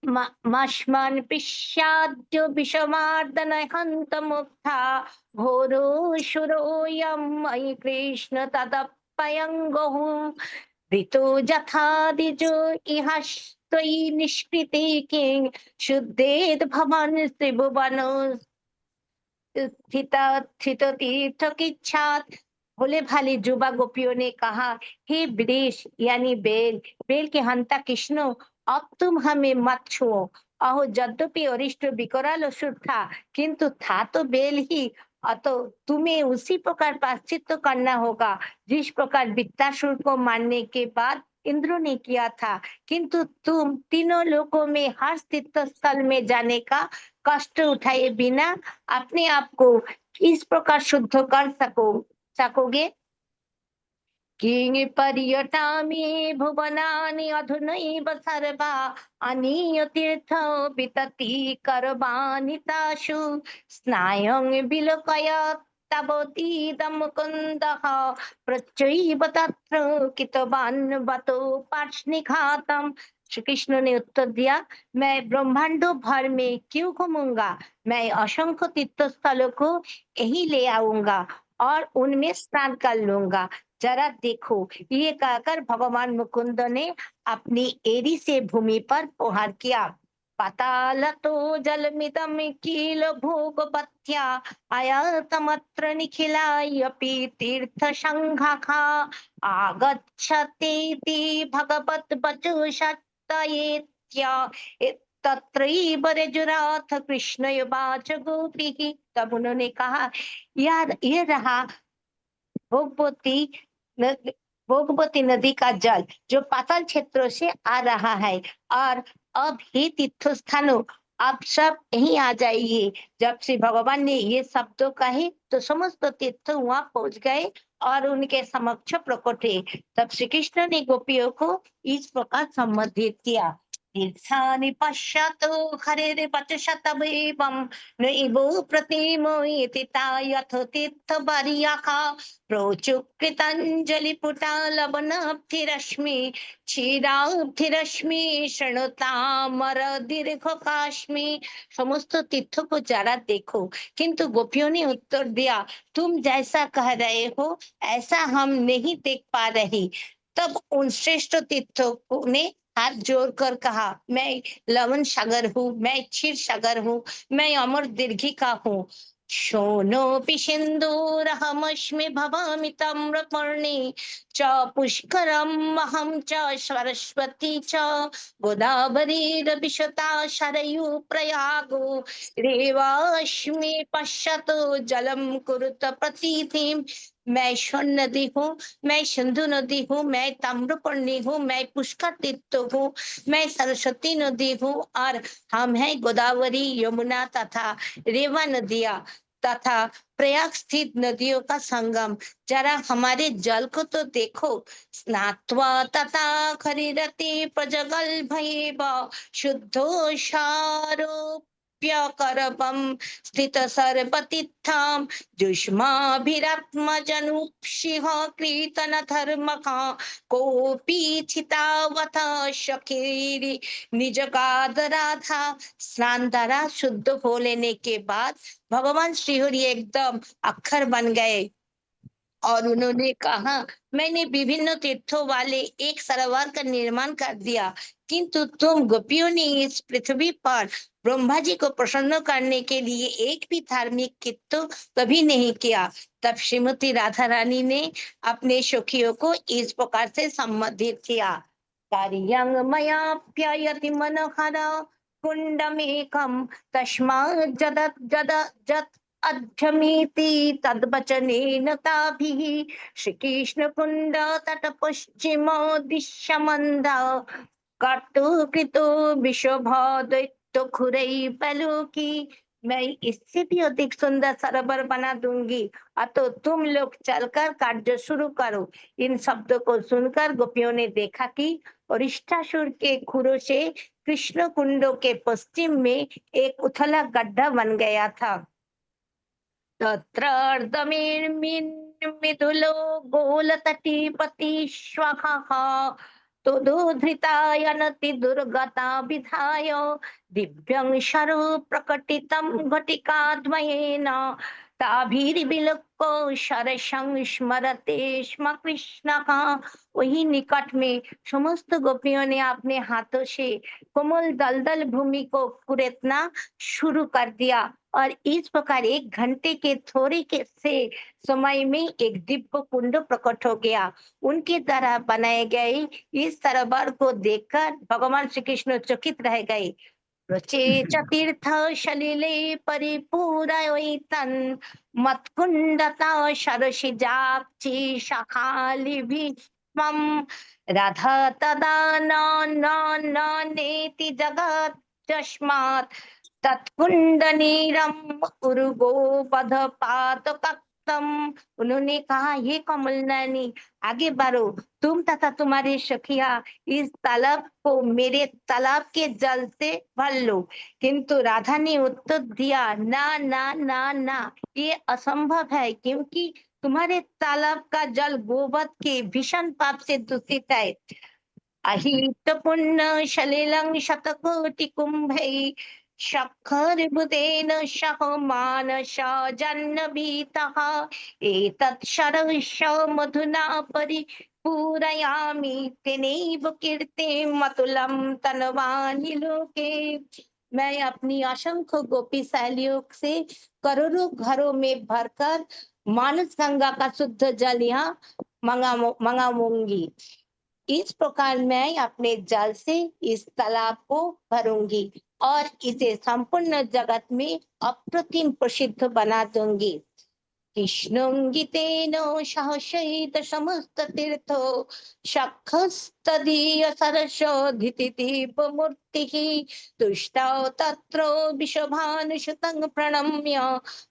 मश्मन् पिष्याद्यो विषमार्दन हन्त मुक्ता घोरो शुरोऽयं मयि कृष्ण तदप्यङ्गुः ऋतो जथादिजो इहास्त्वयि निष्कृते किं शुद्धेद भवन् त्रिभुवनो स्थित तीर्थ किच्छात। भोले भाले जुबा गोपियों ने कहा, हे वृष यानी बेल, बेल के हंता कृष्ण, अब तुम हमें मत छुओ। अहो यद्यपि अरिष्ट विकराल असुर था, किंतु था तो बेल ही, अतः तुम्हें उसी प्रकार प्रायश्चित करना होगा जिस प्रकार वृत्तासुर को मारने के बाद इंद्र ने किया था। किंतु तुम तीनों लोकों में हर तीर्थ स्थल में जाने का कष्ट उठाए बिना अपने आप को इस प्रकार शुद्ध कर सकोगे किं पर्यटामि भुवनानि अधुनैव सर्वा अनीय तीर्थ वितति करवाणि तासु स्नायं विलोकय तवतीदं मुकुन्दः प्रचैव तत्र कितवान् वतो पार्ष्णिघातम्। श्री कृष्ण ने उत्तर दिया, मैं ब्रह्मांडों भर में क्यों घूमूंगा, मैं असंख्य तीर्थ स्थलों को यही ले आऊंगा और उनमें स्नान कर लूंगा। जरा देखो, ये कहकर भगवान मुकुंद ने अपनी एड़ी से भूमि पर प्रहार किया। पातालतो जलमिदं किल भोगवत्या आयातमत्र निखिलायपि तीर्थ संघाखा आगच्छतीति भगवत वचो सत्तयेत्या तत्रैव रजुराथ कृष्ण युवाच गोपीः। तब उन्होंने कहा, यार ये रहा भोगवती नदी का जल जो पाताल क्षेत्रों से आ रहा है, और अब ही तीर्थ स्थानों आप सब यहीं आ जाइए। जब श्री भगवान ने ये शब्दों कहे तो समस्त तीर्थ वहां पहुंच गए और उनके समक्ष प्रकट हुए। तब श्री कृष्ण ने गोपियों को इस प्रकार संबोधित किया, तीर्थानि पश्यतु हरिर्वचशतमेवं नैवो प्रतिमो इति यथ तीर्थ बर्याखा प्रोचुकृताञ्जलिपुटा लवणाब्धिरश्मि क्षीराब्धिरश्मि शृणुतामर दीर्घकाश्मि। समस्त तीर्थों को जरा देखो। किंतु गोपियों ने उत्तर दिया, तुम जैसा कह रहे हो ऐसा हम नहीं देख पा रही। तब उन श्रेष्ठ तीर्थों ने हाथ जोड़कर कहा, मैं लवण सागर हूँ, मैं क्षीर सागर हूँ, मैं अमर दीर्घिका हूँ। शोणोऽपि सिन्धुरहमस्मि भवामि ताम्रपर्णी च पुष्करम् अहं च सरस्वती च गोदावरीरविशता सरयू प्रयागो रेवास्मि पश्यतु जलं कुरुत प्रतीतिम्। मैं स्वर्ण नदी हूँ, मैं सिंधु नदी हूँ, मैं ताम्रपर्णी हूँ, मैं पुष्कर तीर्थ हूँ, मैं सरस्वती नदी हूँ, और हम हैं गोदावरी, यमुना तथा रेवा नदियां तथा प्रयाग स्थित नदियों का संगम। जरा हमारे जल को तो देखो। स्नात्वा तथा खरीरति प्रजगल भयेव शुद्धो शारोप्यकरपम स्थित सर्वतीर्थम जुष्माभिरात्मजनुषिः कीर्तन धर्मका कोपि चितावथ शकीरी निज गादराधा। स्नान द्वारा शुद्ध हो लेने के बाद भगवान श्रीहरि एकदम अक्षर बन गए और उन्होंने कहा, मैंने विभिन्न तीर्थों वाले एक सरोवर का निर्माण कर दिया, किंतु तुम गोपियों ने इस पृथ्वी पर ब्रह्मा जी को प्रसन्न करने के लिए एक भी धार्मिक कृत्य कभी नहीं किया। तब श्रीमती राधा रानी ने अपने सखियों को इस प्रकार से संबोधित किया, कार्यं मयाप्ययति मनोहर कुंडमेकं तस्मात् जदत् जदत् जत् अध्यमीति तद्वचनेन ताभिः श्रीकृष्ण कुंड तट पश्चिम दिश्यमंद कर्तुकृतो विशोभदैत्य खुरई पलुकी। मैं इससे भी अधिक सुंदर सरोवर बना दूंगी, अतो तुम लोग चलकर कार्य शुरू करो। इन शब्दों को सुनकर गोपियों ने देखा कि अरिष्टासुर के खुरों से कृष्ण कुंडों के पश्चिम में एक उथला गड्ढा बन गया था। तत्रार्धमिर्मिन्मिथुलो गोलतटीपति श्वखः तदोधृतायनति दुर्गता विधाय दिव्यं शरो प्रकटितं घटिकाद्वयेन ताभिर्विलोक्यो शरसं स्मरते स्म कृष्णः। वही निकट में समस्त गोपियों ने अपने हाथों से कोमल दलदल भूमि को कुरेदना शुरू कर दिया और इस प्रकार 1 घंटे के थोड़े के से समय में एक दिव्य कुंड प्रकट हो गया। उनके द्वारा बनाए गए इस सरोवर को देखकर भगवान श्री कृष्ण चकित रह गए। रचे तीर्थ सलिले परिपूरयितन् मत्कुंडता सरसिजाक्षि शाखालिभिस्वम् राधा तदा न नेति जगत् तस्मात् तत्कुंडनीरम् उरुगो पद पातक उक्तम, उन्होंने कहा ये कमल नयनी आगे बढ़ो, तुम तथा तुम्हारे सखिया इस तालाब को मेरे तालाब के जल से भर लो। किंतु राधा ने उत्तर दिया, ना ना ना ना, ये असंभव है, क्योंकि तुम्हारे तालाब का जल गोवध के भीषण पाप से दूषित है। अहित पुण्य सलिलं शतकोटि कुंभै शखर बुदेन सह मानस जन्नभीतः एतत् शरश्च मधुना परिपूरयामि तेनैव कीर्तिं मतुलं तनवानि लोके। मैं अपनी असंख्य गोपी सहेलियों से करोड़ों घरों में भरकर मानस गंगा का शुद्ध जल यहाँ मंगाऊंगी। इस प्रकार मैं अपने जल से इस तालाब को भरूंगी और इसे संपूर्ण जगत में अप्रतिम प्रसिद्ध बना दूंगी। कृष्णंगितेन सहसहित समस्त तीर्थो शखस्तदीय सरसोधितिदीपमूर्तिः तुष्टौ तत्र विश्वभानुसुतं प्रणम्य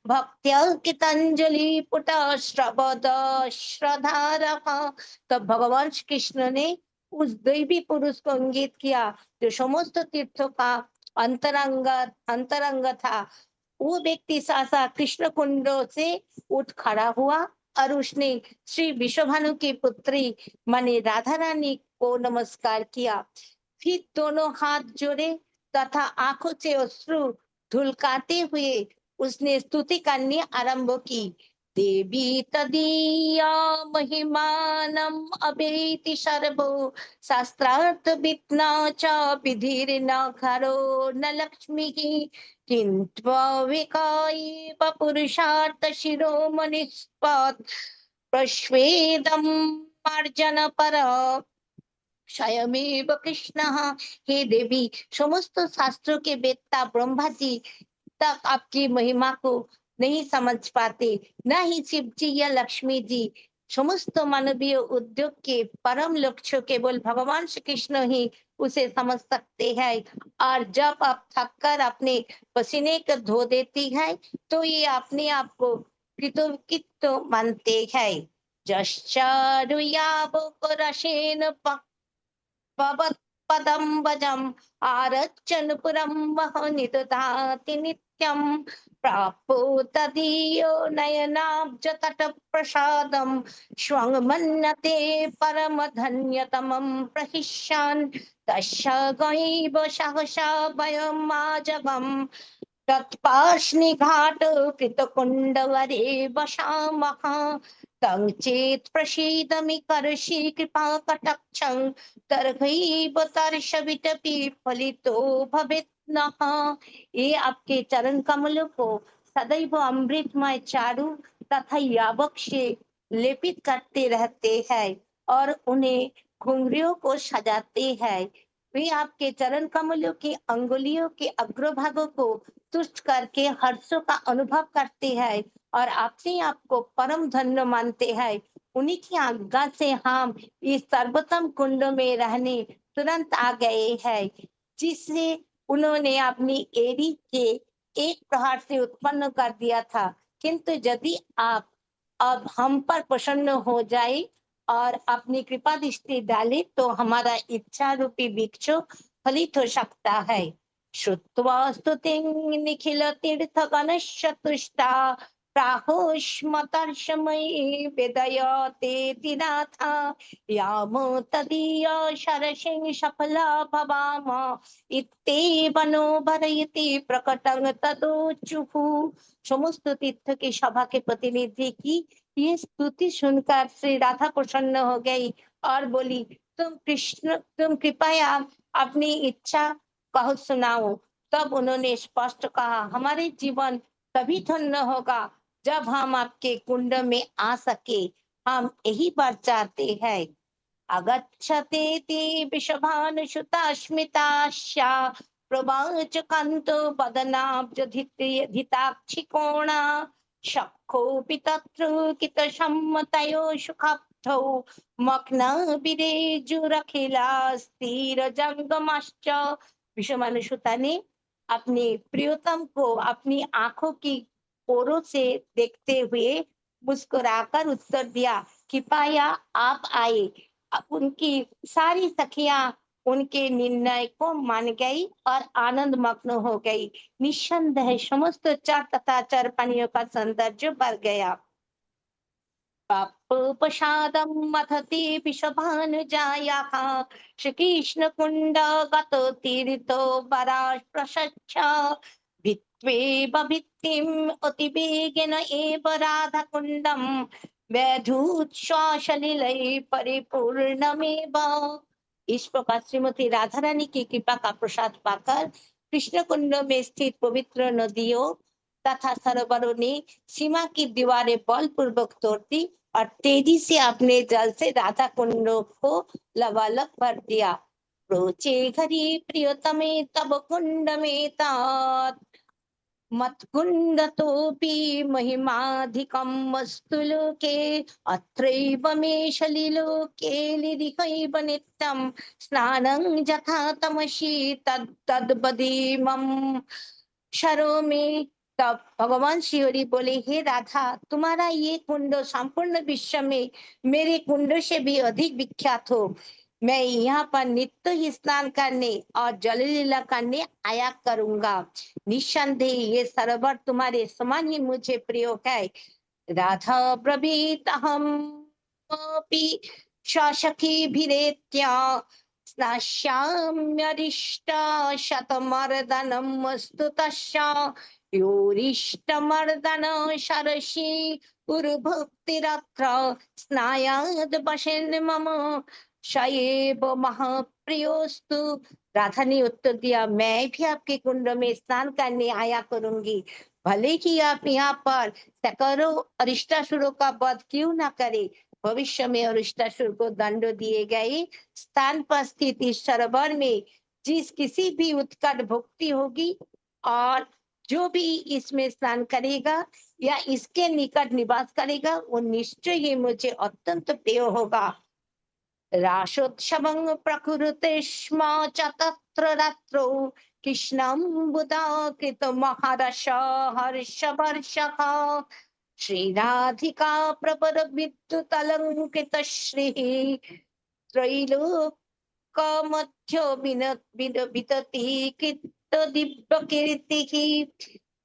भक्त्या कृतांजलि पुटः श्रवद श्रद्धारः। तो भगवान श्री कृष्ण ने उस दैवी पुरुष को इंगित किया जो समस्त तीर्थों का अंतरंग था। वो व्यक्ति सासा कृष्ण कुंड से उठ खड़ा हुआ और उसने श्री विश्वभानु की पुत्री माने राधा रानी को नमस्कार किया। फिर दोनों हाथ जोड़े तथा आंखों से अश्रु धुलकाते हुए उसने स्तुति करनी आरंभ की। देवी तदीया महिमानम अवेति सर्वो शास्त्रार्थ विद्ना च विधिर्न घरो न लक्ष्मी किंत्विकायैव पुरुषार्थ शिरोमणिस्पत् प्रश्वेदं मार्जन पर स्वयमेव कृष्णः। हे देवी, समस्त शास्त्रों के वेत्ता ब्रह्मा जी तक आपकी महिमा को नहीं समझ पाते, न ही शिव जी या लक्ष्मी जी। समस्त मानवीय उद्योग के परम लक्ष्य केवल भगवान श्री कृष्ण ही उसे समझ सकते हैं। और जब आप थककर अपने पसीने को धो देती है तो ये अपने आप को कृतकृत मानते हैं। जश्चारुयावोकरसेन पदम्बजम् आरच्चनुपुरं वह निदधाति नित्यं प्राप्तो तदीयो नयनाब्जतटप्रसादं स्वं मन्यते परमधन्यतमं प्रहिष्यन् तस्य गैव सहसा वयमाजवम् तत्पार्ष्णिघाट कृतकुण्डवरे वसामः तं चेत् प्रसीदमि करषि कृपा कटाक्षं तर्हैव तर्षविटपि फलितो भवेत् नः। ये आपके चरण कमलों को सदैव अमृतमय चारु तथा यावक से लेपित करते रहते हैं और उन्हें घुंघरियों को सजाते हैं। वे आपके चरण कमलों की अंगुलियों के अग्रभागों को तुष्ट करके हर्षों का अनुभव करते हैं और अपने आप को परम धन्य मानते हैं। उन्हीं की आज्ञा से हम इस सर्वोत्तम कुंड में रहने तुरंत आ गए हैं, जिससे उन्होंने अपनी एड़ी के एक प्रहार से उत्पन्न कर दिया था। किंतु यदि आप अब हम पर प्रसन्न हो जाए और अपनी कृपा दृष्टि डाले तो हमारा इच्छा रूपी वृक्ष फलित हो सकता है। श्रुत्वा स्तुतिं निखिल तीर्थ गणस्य तुष्टा प्राहुष्मतर्षमयी वेदयते नाथ याम तदीय शरसिं सफला भवाम इत्येव नो भरयति प्रकटं तदोचुः। समस्त तीर्थ की सभा के प्रतिनिधि की ये स्तुति सुनकर श्री राधा प्रसन्न हो गई और बोली, तुम कृपया अपनी इच्छा कहो सुनाओ। तब उन्होंने स्पष्ट कहा, हमारे जीवन तभी धन्य होगा जब हम आपके कुंड में आ सके, हम यही बात चाहते हैं। अगच्छते विषभानुसुतास्मितास्या प्रवाच कांतो बदनाब्जधिताक्षिकोणा शक्खोऽपि तत्र कितसम्मतयो सुखाब्धौ मग्न विरेजुरखिला स्थिरजंगमश्च। विषभानुसुता ने अपने प्रियतम को अपनी आंखों की ओरों से देखते हुए मुस्कुराकर उत्तर दिया, कृपया आप आए। अब उनकी सारी सखियां उनके निर्णय को मान गई और आनंद मग्न हो गई। निस्संदेह समस्त चार तथा चार पानियों का सौंदर्य बढ़ गया। प्रसादम मथति विषभानुजायाः श्रीकृष्ण कुंड गतो तीर्थो वराः प्रशच्छ भित्त्वेव भित्तिम् अतिवेगेन एव राधा कुंडम वैधुच्छ्वासलिलैः परिपूर्णमेव। इस प्रकार श्रीमती राधा रानी की कृपा का प्रसाद पाकर कृष्ण कुंड में स्थित पवित्र नदियों तथा सरोवरों ने सीमा की दीवारें बलपूर्वक तोड़ दी और तेजी से अपने जल से राधा कुंड को लबालब भर दिया। प्रोचे घरी प्रियतमे तब कुंड में तात मत्कुंडतोपि महिमाधिकं वस्तु लोके अत्रैव मे शलिलोके लिरिहैव नित्यं स्नानं यथा तमसि तद्बदीमं शरो में। तब भगवान शिवरी बोले, हे राधा, तुम्हारा ये कुंड संपूर्ण विश्व में मेरे कुंड से भी अधिक विख्यात हो। मैं यहाँ पर नित्य ही स्नान करने और जल लीला करने आया करूंगा। निस्संदेह ये सरोवर तुम्हारे समान ही मुझे प्रिय है। राधा ब्रवीत हम अपि सखी भिरेत्या स्नास्याम्यरिष्ट शतमर्दनम् अस्तु तस्या योरिष्टमर्दन शरसि गुरुभक्तिरत्र स्नायाद वशेन मम शयेव महाप्रियोस्तु। राधा ने उत्तर दिया, मैं भी आपके कुंड में स्नान करने आया करूंगी। भले ही आप यहाँ पर सैकड़ों अरिष्टासुरों का वध क्यों न करे, भविष्य में अरिष्टासुर को दंड दिए गए स्थान पर स्थित इस सरोवर में जिस किसी भी उत्कट भक्ति होगी और जो भी इसमें स्नान करेगा या इसके निकट निवास करेगा, वो निश्चय ही मुझे अत्यंत प्रिय होगा। राशोत्सवं प्रकुरुते स्म च तत्र रात्रौ कृष्णं बुधाकृत महर्ष हर्षवर्षः श्रीराधिका प्रपर विद्युतलंकृत श्रीः त्रैलोक्यमध्यो वितति कृत दिव्य कीर्तिः।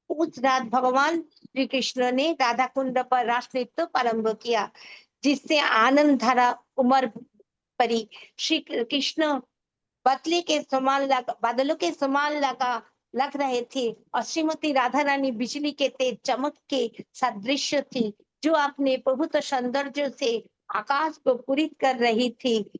उस रात भगवान श्री कृष्ण ने राधा कुंड पर रास नृत्य प्रारंभ किया, जिससे आनंद धारा उमड़ परी। श्री कृष्ण बादलों के समान लग रहे थे और श्रीमती राधा रानी बिजली के तेज चमक के सदृश थी, जो अपने प्रभुत्व सौंदर्य से आकाश को पूरित कर रही थी।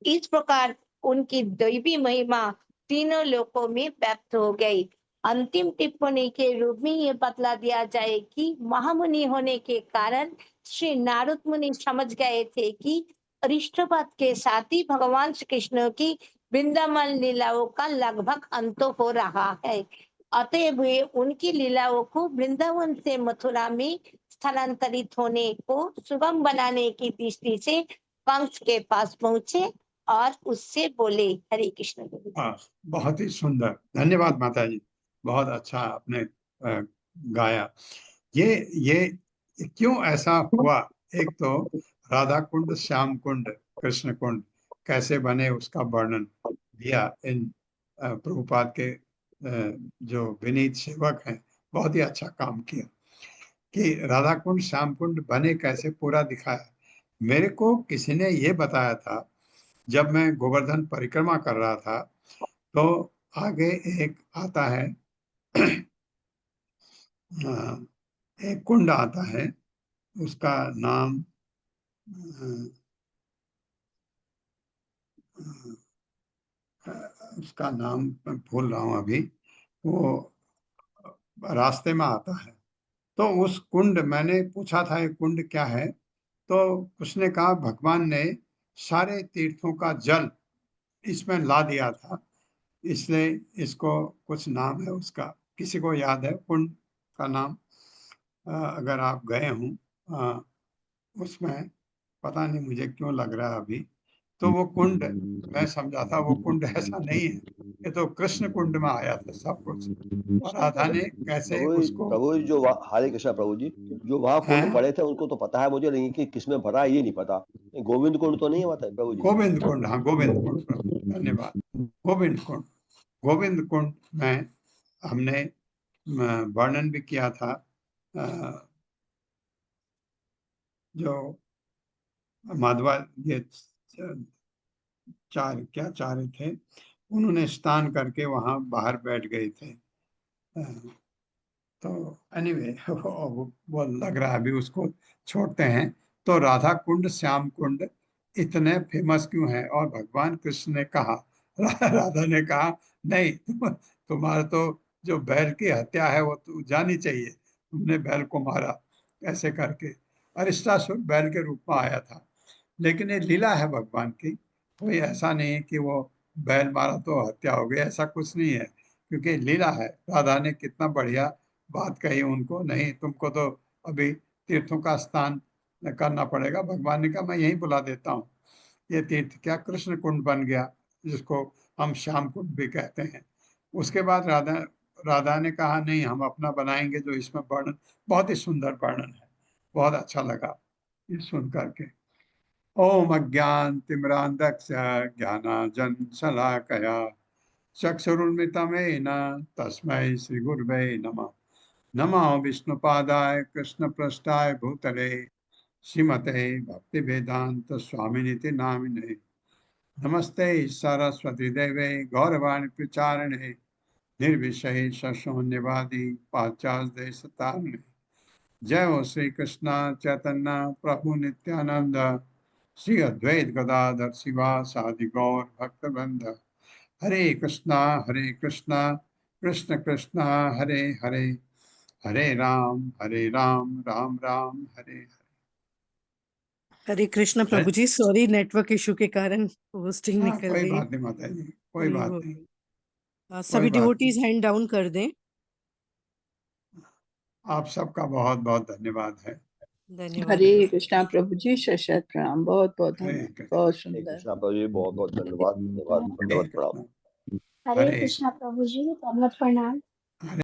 इस प्रकार उनकी दैवी महिमा तीनों लोकों में व्यक्त हो गई। अंतिम टिप्पणी के रूप में ये बतला दिया जाए कि महामुनि होने के कारण श्री नारद मुनि समझ गए थे कि अरिष्टपद के साथ ही भगवान श्री कृष्ण की वृंदावन लीलाओं का लगभग अंत हो रहा है। अतएव वे उनकी लीलाओं को वृंदावन से मथुरा में स्थानांतरित होने को सुगम बनाने की दृष्टि से कंस के पास पहुंचे और उससे बोले, हरे कृष्ण। बहुत ही सुंदर, धन्यवाद माता जी, बहुत अच्छा आपने गाया। ये क्यों ऐसा हुआ? एक तो राधा कुंड, श्याम कुंड, कृष्ण कुंड कैसे बने उसका वर्णन दिया इन प्रभुपाद के जो विनीत सेवक हैं, बहुत ही अच्छा काम किया कि राधा कुंड श्याम कुंड बने कैसे पूरा दिखाया। मेरे को किसी ने ये बताया था जब मैं गोवर्धन परिक्रमा कर रहा था, तो आगे एक आता है एक कुंड आता है, उसका नाम मैं भूल रहा हूँ अभी, वो रास्ते में आता है। तो उस कुंड, मैंने पूछा था ये कुंड क्या है, तो उसने कहा भगवान ने सारे तीर्थों का जल इसमें ला दिया था, इसलिए इसको कुछ नाम है उसका। किसी को याद है कुंड का नाम? अगर आप गए हों उसमें, पता नहीं मुझे क्यों लग रहा है अभी। तो वो कुंड मैं समझा था वो कुंड ऐसा नहीं है, ये तो कृष्ण कुंड में आया था सब कुछ, और राधा ने कैसे उसको प्रभु जी जो हरे कृष्णा प्रभु जी, जो वहाँ कुंड हैं? पड़े थे उनको तो पता है मुझे, लेकिन कि किसमें भरा है ये नहीं पता। गोविंद कुंड तो नहीं हुआ था प्रभु जी? गोविंद कुंड, हाँ गोविंद कुंड, प्रभु धन्यवाद। गोविंद कुंड, गोविंद कुंड में हमने वर्णन भी किया था। जो माधवा ये चार थे, उन्होंने स्नान करके वहां बाहर बैठ गए थे। तो एनीवे वो लग रहा है अभी उसको छोड़ते हैं। तो राधा कुंड श्याम कुंड इतने फेमस क्यों है? और भगवान कृष्ण ने कहा, राधा ने कहा नहीं, तुम्हारा तो जो बैल की हत्या है वो तो जानी चाहिए, तुमने बैल को मारा ऐसे करके। अरिष्टासुर बैल के रूप में आया था, लेकिन ये लीला है भगवान की, कोई ऐसा नहीं है कि वो बैल मारा तो हत्या हो गई, ऐसा कुछ नहीं है, क्योंकि लीला है। राधा ने कितना बढ़िया बात कही उनको, नहीं तुमको तो अभी तीर्थों का स्नान करना पड़ेगा। भगवान ने कहा मैं यहीं बुला देता हूँ। ये तीर्थ क्या कृष्ण कुंड बन गया, जिसको हम श्याम कुंड भी कहते हैं। उसके बाद राधा ने कहा नहीं, हम अपना बनाएंगे, जो इसमें वर्णन बहुत ही सुंदर वर्णन है, बहुत अच्छा लगा ये सुन करके। ओम अज्ञानतिमिरान्धस्य ज्ञानाञ्जनशलाकया चक्षुरुन्मिलितं तस्मै श्रीगुरवे नमः। नमः विष्णुपादाय कृष्णपृष्ठाय भूतले श्रीमते भक्तिवेदांत स्वामिनिति नामिने। नमस्ते सरस्वती देवे गौरवाणी प्रचारिणे निर्विशेष शून्यवादी पाश्चात्य देशतारिणे। जय हो श्री कृष्ण चैतन्य प्रभु नित्यानंद, श्री अद्वैत गदाधर शिवासादि गौर भक्तवृंद। हरे कृष्णा कृष्ण कृष्णा हरे हरे, हरे राम राम राम हरे हरे। हरे कृष्ण प्रभु जी, सॉरी नेटवर्क इशू के कारण पोस्टिंग हाँ, निकल कोई गई। बात नहीं माता जी, कोई बात वो- नहीं। सभी बात डिवोटीज हैंड डाउन कर दें। आप सबका बहुत बहुत धन्यवाद है। धन्यवाद। हरे कृष्णा प्रभु जी, शत प्रणाम, बहुत बहुत हरे धन्यवाद, कृष्ण, बहुत हरे सुंदर। कृष्णा प्रभु जी, बहुत बहुत धन्यवाद, धन्यवाद, हरे दंडवत प्रणाम। कृष्ण, हरे हरे कृष्णा प्रभु जी, दंडवत प्रणाम।